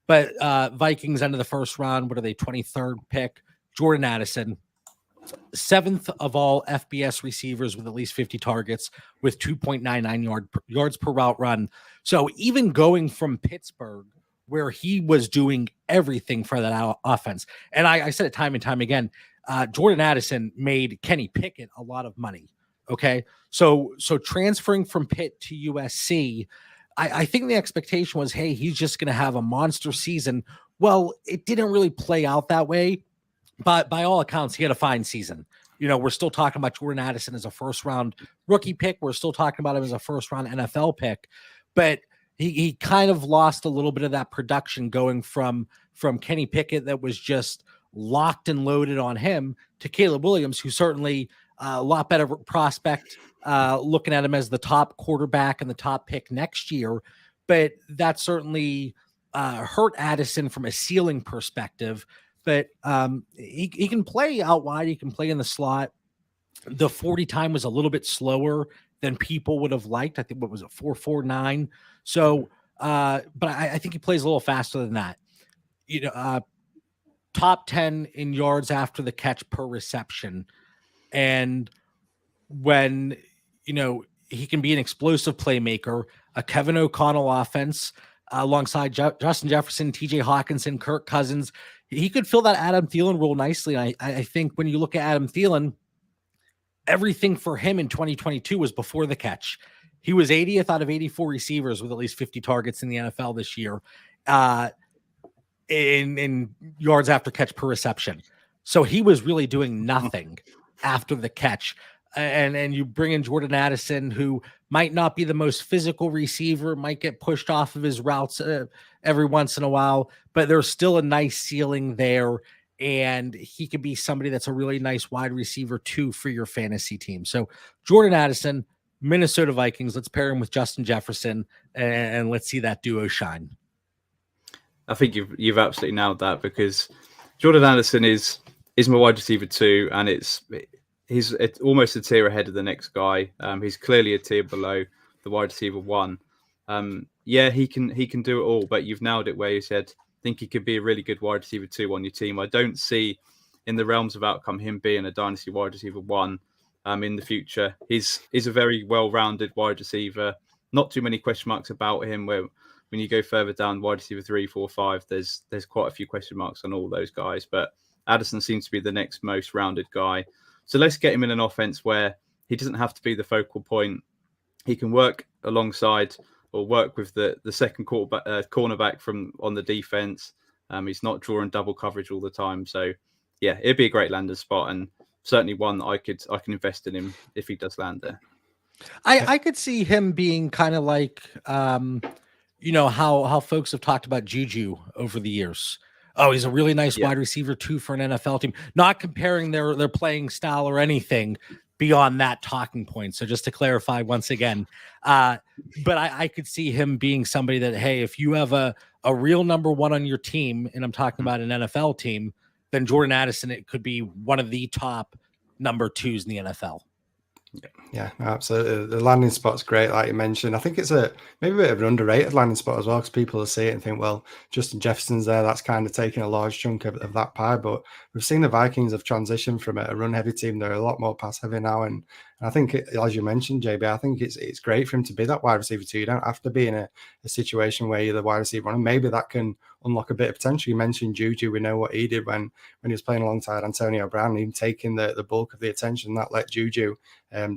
But Vikings end of the first round, what are they, 23rd pick? Jordan Addison, 7th of all FBS receivers with at least 50 targets with 2.99 yards per route run. So even going from Pittsburgh, where he was doing everything for that offense, and I said it time and time again, Jordan Addison made Kenny Pickett a lot of money. Okay, so transferring from Pitt to USC, I think the expectation was, hey, he's just going to have a monster season. Well, it didn't really play out that way. But by all accounts, he had a fine season. We're still talking about Jordan Addison as a first-round rookie pick. We're still talking about him as a first-round NFL pick. But he kind of lost a little bit of that production going from Kenny Pickett that was just locked and loaded on him to Caleb Williams, who's certainly a lot better prospect, looking at him as the top quarterback and the top pick next year. But that certainly hurt Addison from a ceiling perspective. But he can play out wide. He can play in the slot. The 40 time was a little bit slower than people would have liked. I think, what was it, 4.49? So, but I think he plays a little faster than that. Top 10 in yards after the catch per reception. And when, he can be an explosive playmaker, a Kevin O'Connell offense alongside Justin Jefferson, TJ Hawkinson, Kirk Cousins, he could fill that Adam Thielen role nicely. I think when you look at Adam Thielen, everything for him in 2022 was before the catch. He was 80th out of 84 receivers with at least 50 targets in the NFL this year in yards after catch per reception. So he was really doing nothing after the catch. And you bring in Jordan Addison, who might not be the most physical receiver, might get pushed off of his routes every once in a while, but there's still a nice ceiling there. And he could be somebody that's a really nice wide receiver too for your fantasy team. So Jordan Addison, Minnesota Vikings, let's pair him with Justin Jefferson and let's see that duo shine. I think you've absolutely nailed that, because Jordan Addison is my wide receiver too, and he's almost a tier ahead of the next guy. He's clearly a tier below the wide receiver 1. Yeah, he can do it all, but you've nailed it where you said, I think he could be a really good wide receiver 2 on your team. I don't see in the realms of outcome him being a dynasty wide receiver 1 in the future. He's a very well-rounded wide receiver. Not too many question marks about him, where when you go further down, wide receiver 3, 4, 5, there's quite a few question marks on all those guys. But Addison seems to be the next most rounded guy. So let's get him in an offense where he doesn't have to be the focal point. He can work alongside or work with the second cornerback from on the defense. He's not drawing double coverage all the time. So yeah, it'd be a great landing spot, and certainly one that I can invest in him if he does land there. I could see him being kind of like, how folks have talked about Juju over the years. Oh, he's a really nice wide receiver too for an NFL team. Not comparing their playing style or anything, beyond that talking point. So just to clarify once again, but I could see him being somebody that, hey, if you have a real number one on your team, and I'm talking about an NFL team, then Jordan Addison, it could be one of the top number twos in the NFL. Yeah, absolutely. The landing spot's great, like you mentioned. I think it's maybe a bit of an underrated landing spot as well, because people will see it and think, well, Justin Jefferson's there, that's kind of taking a large chunk of that pie. But we've seen the Vikings have transitioned from a run-heavy team. They're a lot more pass-heavy now. And I think, as you mentioned, JB, I think it's great for him to be that wide receiver too. You don't have to be in a situation where you're the wide receiver one, and maybe that can unlock a bit of potential. You mentioned Juju. We know what he did when he was playing alongside Antonio Brown, even taking the bulk of the attention. That let Juju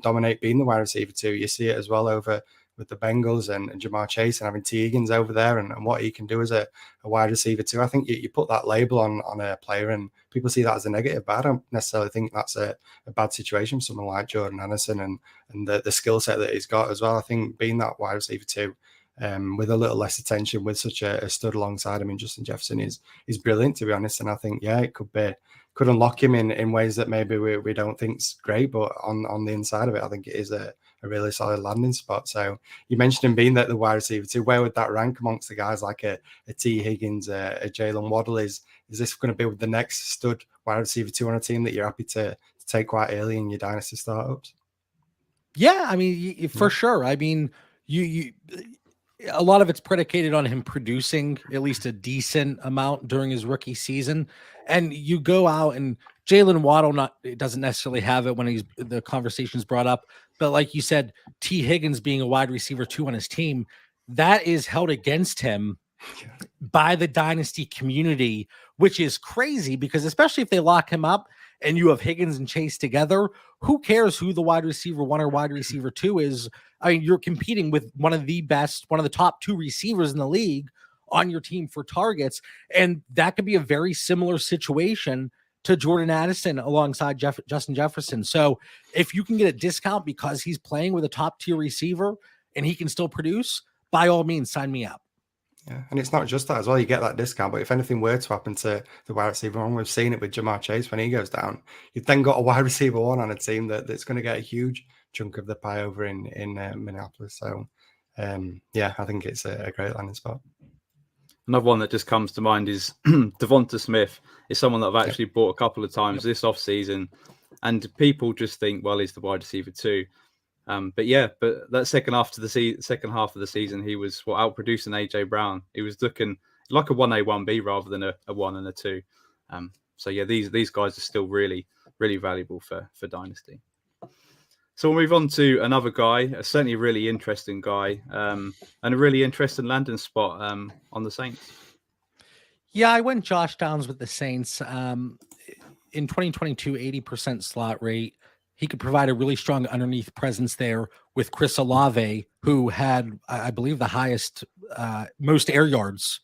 dominate being the wide receiver too. You see it as well over with the Bengals and Jamar Chase and having T. Higgins over there and what he can do as a wide receiver too. I think you put that label on a player and people see that as a negative, but I don't necessarily think that's a bad situation for someone like Jordan Addison and the skill set that he's got as well. I think being that wide receiver too, with a little less attention, with such a stud alongside him, and Justin Jefferson is brilliant, to be honest. And I think, yeah, it could unlock him in ways that maybe we don't think's great, but on the inside of it, I think it is a really solid landing spot. So you mentioned him being the wide receiver too. Where would that rank amongst the guys like a T. Higgins, a Jalen Waddle? Is this going to be the next stud wide receiver two on a team that you're happy to take quite early in your dynasty startups? Yeah, I mean, for sure. I mean, you a lot of it's predicated on him producing at least a decent amount during his rookie season. And you go out and Jalen Waddle doesn't necessarily have it when the conversation's brought up. But like you said, T. Higgins being a wide receiver too on his team, that is held against him by the dynasty community, which is crazy because especially if they lock him up and you have Higgins and Chase together, who cares who the wide receiver one or wide receiver two is? I mean, you're competing with one of the top two receivers in the league on your team for targets. And that could be a very similar situation to Jordan Addison alongside Justin Jefferson. So if you can get a discount because he's playing with a top tier receiver and he can still produce, by all means, sign me up. Yeah, and it's not just that as well. You get that discount, but if anything were to happen to the wide receiver one, we've seen it with Jamar Chase when he goes down. You've then got a wide receiver one on a team that's going to get a huge chunk of the pie over in Minneapolis. So, yeah, I think it's a great landing spot. Another one that just comes to mind is Devonta Smith. Is someone that I've actually bought a couple of times this off season, and people just think, well, he's the wide receiver too. But that second half of the season, he was outproducing AJ Brown. He was looking like a 1A, 1B rather than a 1 and a 2. So yeah, these guys are still really, really valuable for Dynasty. So we'll move on to another guy, certainly a really interesting guy, and a really interesting landing spot on the Saints. Yeah, I went Josh Downs with the Saints. In 2022, 80% slot rate. He could provide a really strong underneath presence there with Chris Olave, who had, I believe, the highest, most air yards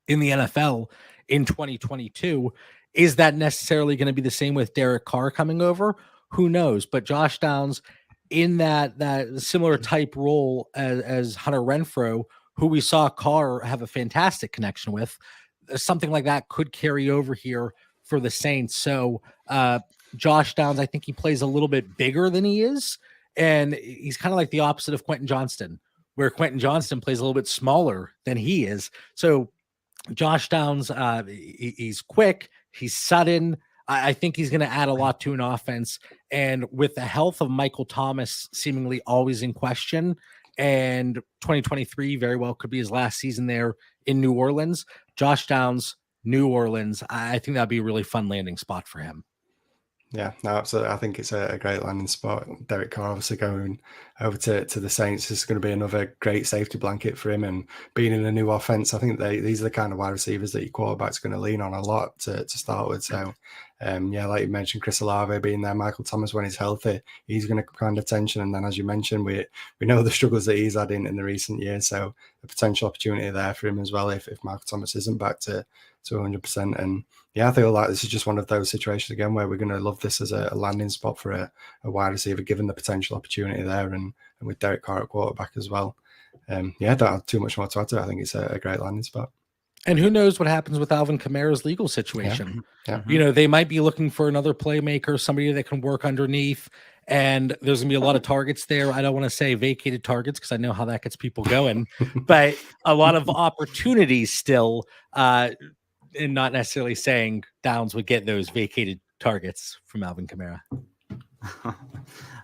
in the NFL in 2022. Is that necessarily going to be the same with Derek Carr coming over? Who knows? But Josh Downs in that similar type role as Hunter Renfrow, who we saw Carr have a fantastic connection with, something like that could carry over here for the Saints. So, Josh Downs, I think he plays a little bit bigger than he is. And he's kind of like the opposite of Quentin Johnston, where Quentin Johnston plays a little bit smaller than he is. So Josh Downs, he's quick, he's sudden. I think he's going to add a lot to an offense. And with the health of Michael Thomas seemingly always in question, and 2023 very well could be his last season there in New Orleans, Josh Downs, New Orleans, I think that'd be a really fun landing spot for him. Yeah, no, absolutely. I think it's a great landing spot. Derek Carr obviously going over to the Saints is going to be another great safety blanket for him, and being in a new offense, I think these are the kind of wide receivers that your quarterback's going to lean on a lot to start with. So, yeah, like you mentioned, Chris Olave being there, Michael Thomas when he's healthy, he's going to command attention. And then, as you mentioned, we know the struggles that he's had in the recent years, so a potential opportunity there for him as well if Michael Thomas isn't back to 100%. And yeah, I feel like this is just one of those situations again where we're going to love this as a landing spot for a wide receiver, given the potential opportunity there, and with Derek Carr at quarterback as well. Yeah, I don't have too much more to add to it. I think it's a great landing spot. And who knows what happens with Alvin Kamara's legal situation. Yeah. You know, they might be looking for another playmaker, somebody that can work underneath, and there's going to be a lot of targets there. I don't want to say vacated targets because I know how that gets people going, but a lot of opportunities still, and not necessarily saying Downs would get those vacated targets from Alvin Kamara.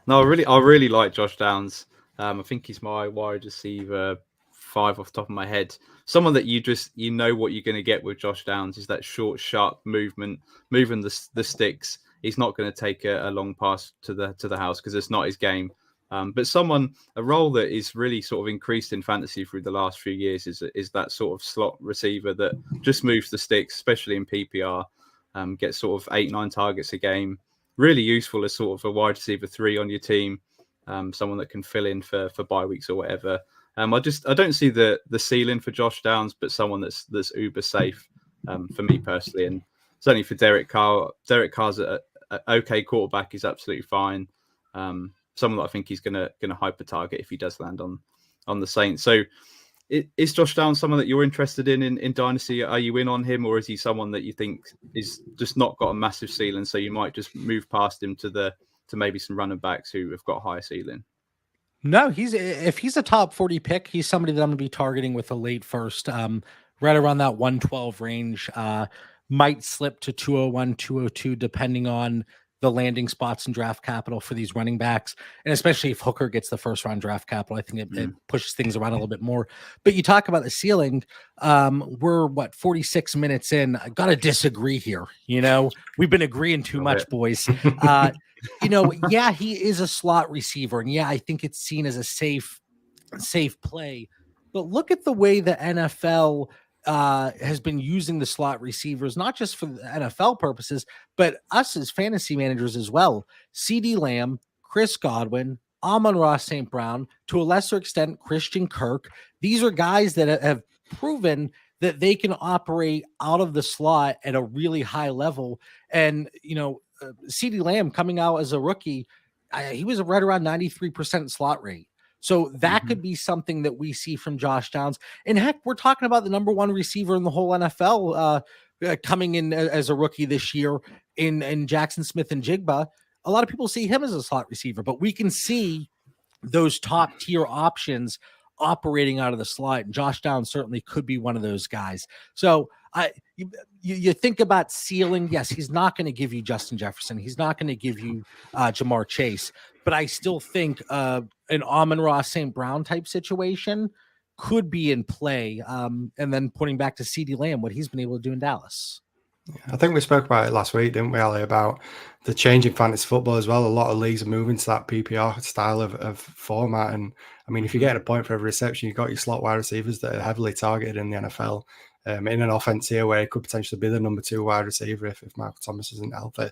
No, I really like Josh Downs. I think he's my wide receiver 5 off the top of my head. Someone that you know what you're going to get with Josh Downs is that short, sharp moving the sticks. He's not going to take a long pass to the house because it's not his game. But a role that is really sort of increased in fantasy through the last few years is that sort of slot receiver that just moves the sticks, especially in PPR. Gets sort of 8-9 targets a game. Really useful as sort of a wide receiver 3 on your team. Someone that can fill in for bye weeks or whatever. I don't see the ceiling for Josh Downs, but someone that's uber safe for me personally, and certainly for Derek Carr. Derek Carr's an okay quarterback. He's absolutely fine. Someone that I think he's gonna hyper target if he does land on the Saints. So is Josh Downs someone that you're interested in Dynasty? Are you in on him, or is he someone that you think is just not got a massive ceiling? So you might just move past him to maybe some running backs who have got a higher ceiling. No, if he's a top 40 pick, he's somebody that I'm going to be targeting with a late first, right around that 112 range. Might slip to 201, 202, depending on the landing spots and draft capital for these running backs. And especially if Hooker gets the first round draft capital, I think it pushes things around a little bit more. But you talk about the ceiling. We're 46 minutes in. I got to disagree here. You know, we've been agreeing too much, boys. You know, yeah, he is a slot receiver. And yeah, I think it's seen as a safe play. But look at the way the NFL has been using the slot receivers, not just for the NFL purposes, but us as fantasy managers as well. CeeDee Lamb, Chris Godwin, Amon-Ra St. Brown, to a lesser extent, Christian Kirk. These are guys that have proven that they can operate out of the slot at a really high level. And, you know, CeeDee Lamb coming out as a rookie, he was right around 93% slot rate. So that could be something that we see from Josh Downs. And heck, we're talking about the number 1 receiver in the whole NFL coming in as a rookie this year in Jackson Smith and Jigba. A lot of people see him as a slot receiver, but we can see those top tier options operating out of the slot. And Josh Downs certainly could be one of those guys. So you think about ceiling. Yes, he's not going to give you Justin Jefferson. He's not going to give you Jamar Chase. But I still think an Amon-Ra St. Brown type situation could be in play. And then putting back to CeeDee Lamb, what he's been able to do in Dallas. I think we spoke about it last week, didn't we, Ali, about the change in fantasy football as well. A lot of leagues are moving to that PPR style of format. And I mean, if you get a point for every reception, you've got your slot wide receivers that are heavily targeted in the NFL. In an offense here where it could potentially be the number 2 wide receiver if Michael Thomas isn't healthy.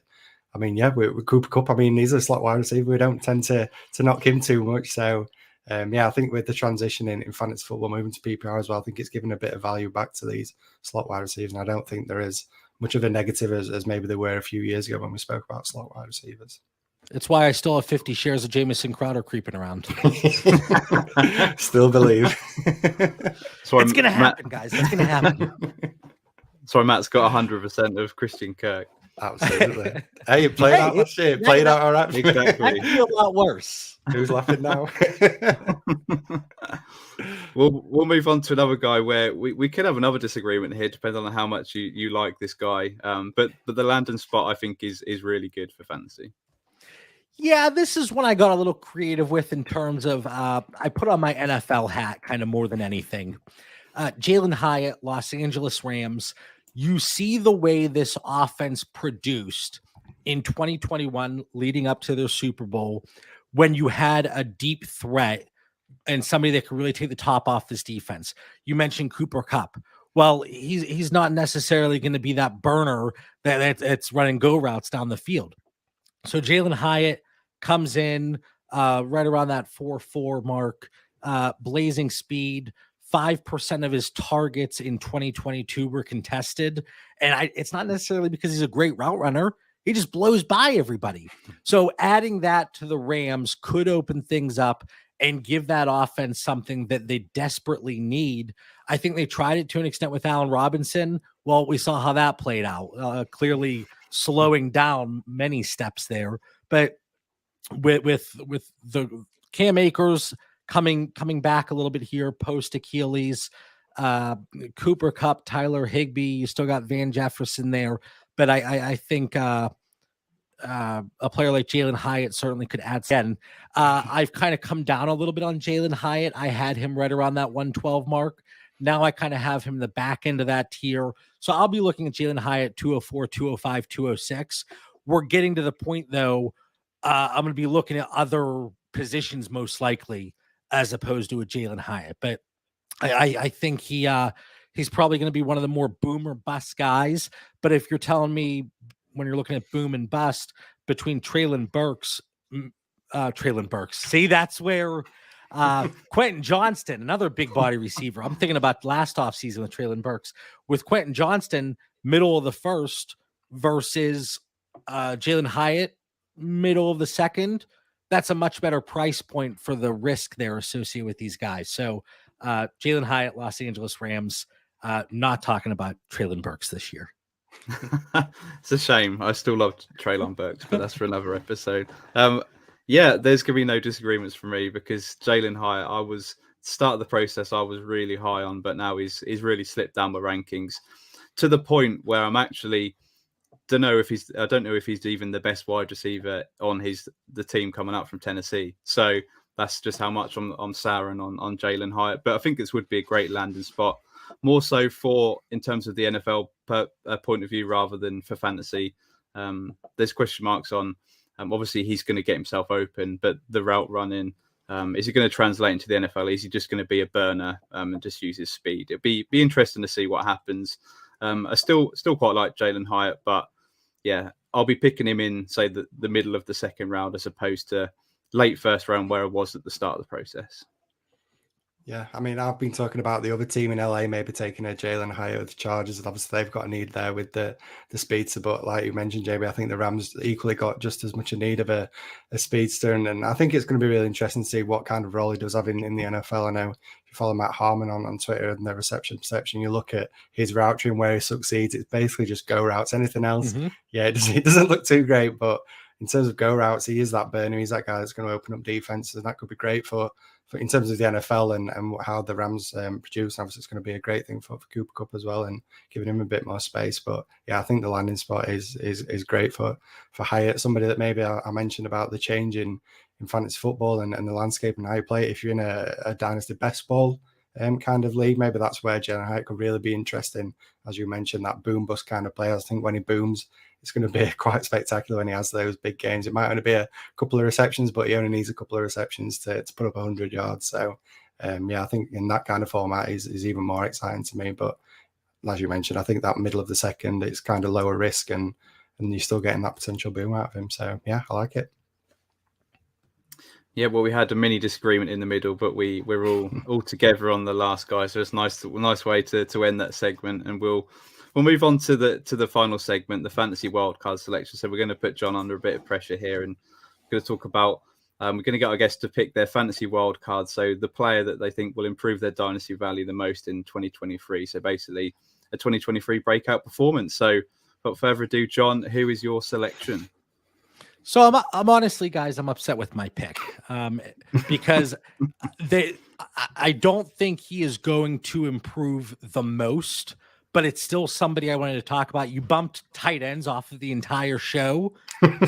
I mean, yeah, with Cooper Kupp, I mean, he's a slot wide receiver. We don't tend to knock him too much. So, yeah, I think with the transition in fantasy football moving to PPR as well, I think it's given a bit of value back to these slot wide receivers. And I don't think there is much of a negative as maybe there were a few years ago when we spoke about slot wide receivers. It's why I still have 50 shares of Jamison Crowder creeping around. Still believe. Sorry, it's going to happen, guys. It's going to happen. Sorry, Matt's got 100% of Christian Kirk. Absolutely. Hey, you played out last year. Played out all right. Exactly. I feel a lot worse. Who's laughing now? We'll move on to another guy where we could have another disagreement here, depending on how much you like this guy. But the Landon spot, I think, is really good for fantasy. Yeah, this is one I got a little creative with in terms of I put on my NFL hat kind of more than anything. Jalen Hyatt, Los Angeles Rams. You see the way this offense produced in 2021 leading up to their Super Bowl when you had a deep threat and somebody that could really take the top off this defense. You mentioned Cooper Kupp. Well, he's not necessarily going to be that burner that's running go routes down the field. So Jalen Hyatt comes in right around that 4.4 mark, blazing speed. 5% of his targets in 2022 were contested. And it's not necessarily because he's a great route runner. He just blows by everybody. So adding that to the Rams could open things up and give that offense something that they desperately need. I think they tried it to an extent with Allen Robinson. Well, we saw how that played out, clearly slowing down many steps there. But with the Cam Akers coming back a little bit here post Achilles, Cooper Kupp, Tyler Higbee, you still got Van Jefferson there, but I think a player like Jalen Hyatt certainly could add again. I've kind of come down a little bit on Jalen Hyatt. I had him right around that 112 mark. Now I kind of have him in the back end of that tier. So I'll be looking at Jalen Hyatt 204, 205, 206. We're getting to the point though. I'm going to be looking at other positions most likely as opposed to a Jalen Hyatt, but I think he's probably going to be one of the more boom or bust guys. But if you're telling me when you're looking at boom and bust between Treylon Burks, see, that's where Quentin Johnston, another big body receiver. I'm thinking about last offseason with Treylon Burks. With Quentin Johnston, middle of the first versus Jalen Hyatt, middle of the second. That's a much better price point for the risk there associated with these guys. So Jalen Hyatt, Los Angeles Rams, not talking about Treylon Burks this year. It's a shame. I still love Treylon Burks, but that's for another episode. Yeah, there's going to be no disagreements from me because Jalen Hyatt, I was start of the process, I was really high on, but now he's really slipped down my rankings to the point where I'm actually I don't know if he's even the best wide receiver on the team coming up from Tennessee. So that's just how much I'm souring on Jalen Hyatt. But I think this would be a great landing spot, more so in terms of the NFL point of view rather than for fantasy. There's question marks on. Obviously, he's going to get himself open, but the route running, is he going to translate into the NFL? Is he just going to be a burner and just use his speed? It'd be interesting to see what happens. I still quite like Jalen Hyatt, but yeah, I'll be picking him in, say, the middle of the second round as opposed to late first round where I was at the start of the process. Yeah, I mean, I've been talking about the other team in LA maybe taking a Jalen Hyatt with the Chargers, and obviously they've got a need there with the speedster. But like you mentioned, JB, I think the Rams equally got just as much a need of a speedster, and I think it's going to be really interesting to see what kind of role he does have in the NFL. I know if you follow Matt Harmon on Twitter and their reception perception, you look at his route tree and where he succeeds, it's basically just go routes. Anything else, yeah, it doesn't look too great, but in terms of go routes, he is that burner. He's that guy that's going to open up defenses, and that could be great for in terms of the NFL and how the Rams produce. Obviously, it's going to be a great thing for Cooper Kupp as well, and giving him a bit more space. But yeah, I think the landing spot is great for Hyatt. Somebody that maybe I mentioned about the change in fantasy football and the landscape and how you play it. If you're in a Dynasty best ball kind of league, maybe that's where Jalen Hyatt could really be interesting. As you mentioned, that boom bust kind of player. I think when he booms, it's going to be quite spectacular when he has those big games. It might only be a couple of receptions, but he only needs a couple of receptions to put up 100 yards. So, yeah, I think in that kind of format is even more exciting to me. But as you mentioned, I think that middle of the second, it's kind of lower risk and you're still getting that potential boom out of him. So, yeah, I like it. Yeah, well, we had a mini disagreement in the middle, but we're all together on the last guy. So it's nice way to end that segment, and we'll move on to the final segment, the fantasy wildcard selection. So we're going to put John under a bit of pressure here, and we're going to talk about we're going to get our guests to pick their fantasy wildcard. So the player that they think will improve their dynasty value the most in 2023. So basically a 2023 breakout performance. So without further ado, John, who is your selection? So I'm honestly, guys, I'm upset with my pick because I don't think he is going to improve the most, but it's still somebody I wanted to talk about. You bumped tight ends off of the entire show,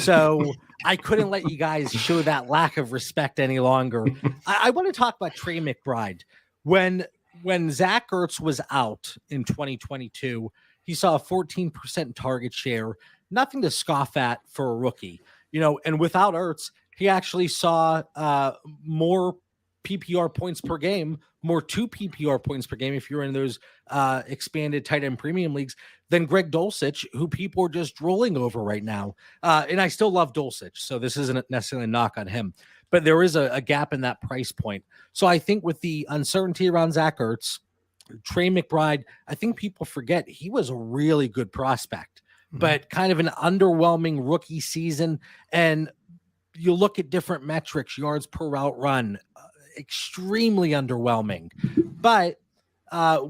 so I couldn't let you guys show that lack of respect any longer. I want to talk about Trey McBride. When Zach Ertz was out in 2022, he saw a 14% target share, nothing to scoff at for a rookie. And without Ertz, he actually saw more PPR points per game, more 2 PPR points per game if you're in those expanded tight end premium leagues than Greg Dulcich, who people are just rolling over right now. And I still love Dulcich, so this isn't necessarily a knock on him. But there is a gap in that price point. So I think with the uncertainty around Zach Ertz, Trey McBride, I think people forget he was a really good prospect, but kind of an underwhelming rookie season. And you look at different metrics, yards per route run, extremely underwhelming. But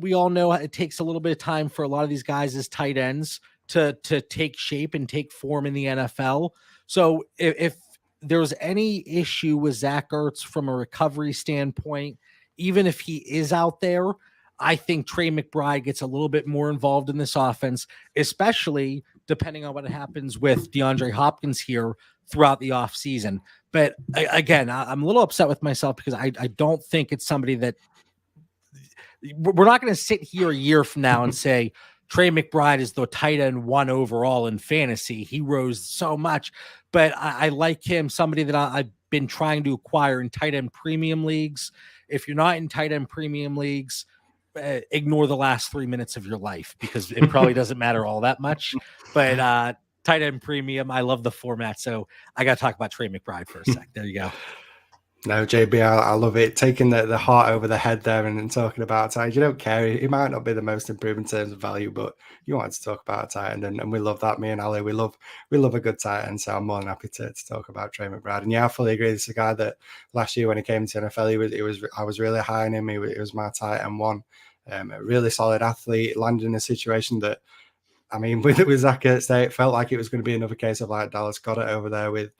we all know it takes a little bit of time for a lot of these guys as tight ends to take shape and take form in the NFL. So if there's any issue with Zach Ertz from a recovery standpoint, even if he is out there, I think Trey McBride gets a little bit more involved in this offense, especially depending on what happens with DeAndre Hopkins here throughout the offseason. But again, I'm a little upset with myself because I don't think it's somebody that we're not going to sit here a year from now and say Trey McBride is the tight end 1 overall in fantasy. He rose so much, but I like him, somebody that I've been trying to acquire in tight end premium leagues. If you're not in tight end premium leagues, ignore the last 3 minutes of your life because it probably doesn't matter all that much. But tight end premium, I love the format. So I got to talk about Trey McBride for a sec. There you go. No, JB, I love it. Taking the heart over the head there and talking about tight end. You don't care. He might not be the most improved in terms of value, but you wanted to talk about a tight end, and we love that. Me and Ali, we love a good tight end, so I'm more than happy to talk about Trey McBride. And yeah, I fully agree. This is a guy that last year when he came to NFL, I was really high on him. He was my tight end 1. A really solid athlete, landed in a situation that, I mean, with Zach Ertz there, it felt like it was going to be another case of like Dallas Goedert over there with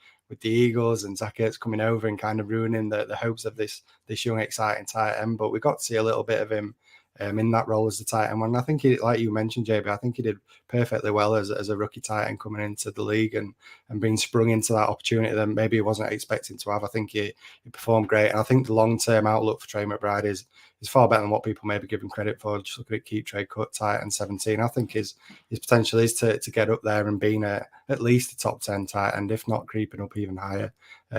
the Eagles and Zach Ertz coming over and kind of ruining the hopes of this young, exciting tight end. But we got to see a little bit of him in that role as the tight end 1. I think he, like you mentioned, JB, I think he did perfectly well as a rookie tight end coming into the league and being sprung into that opportunity that maybe he wasn't expecting to have. I think he performed great. And I think the long-term outlook for Trey McBride is far better than what people maybe give him credit for. Just look at Keep Trade Cut, tight end 17. I think his potential is to get up there and being at least a top 10 tight end, if not creeping up even higher,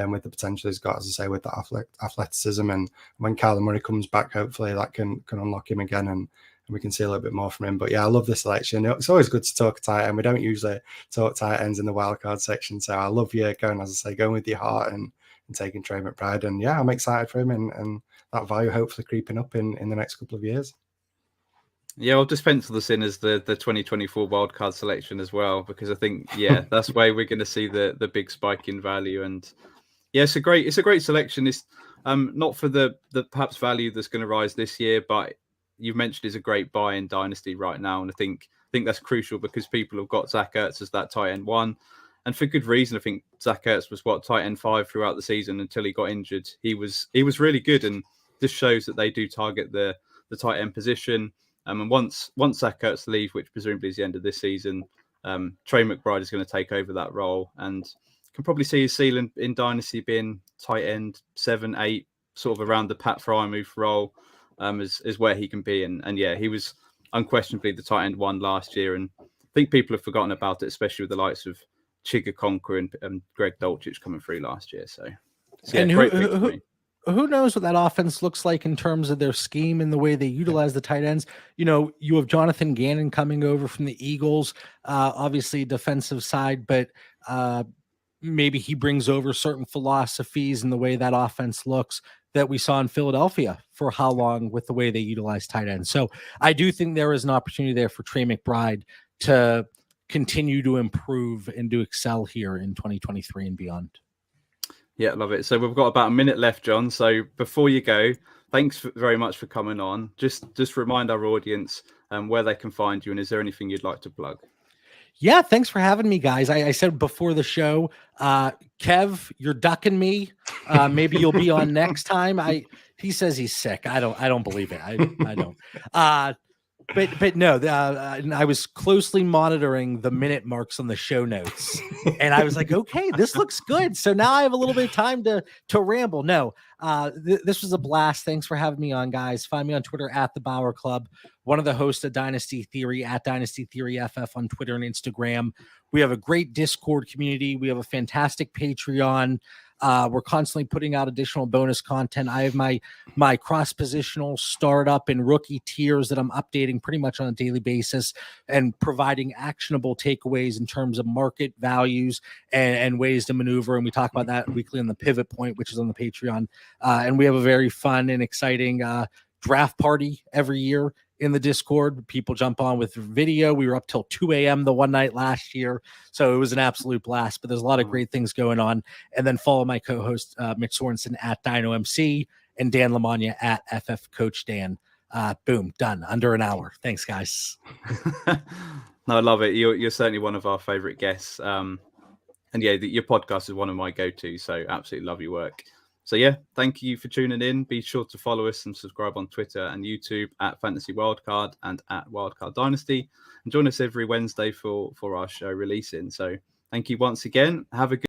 with the potential he's got, as I say, with that athleticism. And when Kyler Murray comes back, hopefully that can unlock him again and we can see a little bit more from him. But yeah, I love this selection. It's always good to talk tight end. We don't usually talk tight ends in the wildcard section. So I love you going with your heart and taking Trey McBride. And yeah, I'm excited for him and that value hopefully creeping up in the next couple of years. Yeah, I'll just pencil this in as the 2024 wildcard selection as well, because I think, yeah, that's where we're going to see the big spike in value. And yeah, it's a great selection. It's not for the perhaps value that's going to rise this year, but you've mentioned is a great buy in Dynasty right now. And I think that's crucial because people have got Zach Ertz as that tight end 1. And for good reason. I think Zach Ertz was tight end 5 throughout the season until he got injured. He was really good, and this shows that they do target the tight end position. And once Zach Ertz leaves, which presumably is the end of this season, Trey McBride is going to take over that role and can probably see his ceiling in Dynasty being tight end 7, 8, sort of around the Pat Freiermuth role, is where he can be. And yeah, he was unquestionably the tight end 1 last year, and I think people have forgotten about it, especially with the likes of Chigga Conquer and Greg Dulcich coming through last year. So yeah, and great pick for me. Who knows what that offense looks like in terms of their scheme and the way they utilize the tight ends. You know, you have Jonathan Gannon coming over from the Eagles, obviously defensive side, but maybe he brings over certain philosophies and the way that offense looks that we saw in Philadelphia for how long with the way they utilize tight ends. So I do think there is an opportunity there for Trey McBride to continue to improve and to excel here in 2023 and beyond. Yeah, love it. So we've got about a minute left, John. So before you go, thanks very much for coming on. Just remind our audience where they can find you, and is there anything you'd like to plug? Yeah, thanks for having me, guys. I said before the show, Kev, you're ducking me. Maybe you'll be on next time. He says he's sick. I don't believe it. I don't. But no, I was closely monitoring the minute marks on the show notes, and I was like, okay, this looks good. So now I have a little bit of time to ramble. No, this was a blast. Thanks for having me on, guys. Find me on Twitter at the Bauer Club, one of the hosts of Dynasty Theory at Dynasty Theory FF on Twitter and Instagram. We have a great Discord community. We have a fantastic Patreon. We're constantly putting out additional bonus content. I have my cross-positional startup and rookie tiers that I'm updating pretty much on a daily basis and providing actionable takeaways in terms of market values and ways to maneuver. And we talk about that weekly on the Pivot Point, which is on the Patreon. And we have a very fun and exciting draft party every year in the Discord. People jump on with video. We were up till 2 a.m. the one night last year. So it was an absolute blast, but there's a lot of great things going on. And then follow my co-host, Mitch Sorensen at DynoMC and Dan Lamagna at FF Coach Dan. Boom, done. Under an hour. Thanks, guys. No, I love it. You're certainly one of our favorite guests. And yeah, your podcast is one of my go-to. So absolutely love your work. So yeah, thank you for tuning in. Be sure to follow us and subscribe on Twitter and YouTube at Fantasy Wildcard and at Wildcard Dynasty. And join us every Wednesday for our show releasing. So thank you once again. Have a good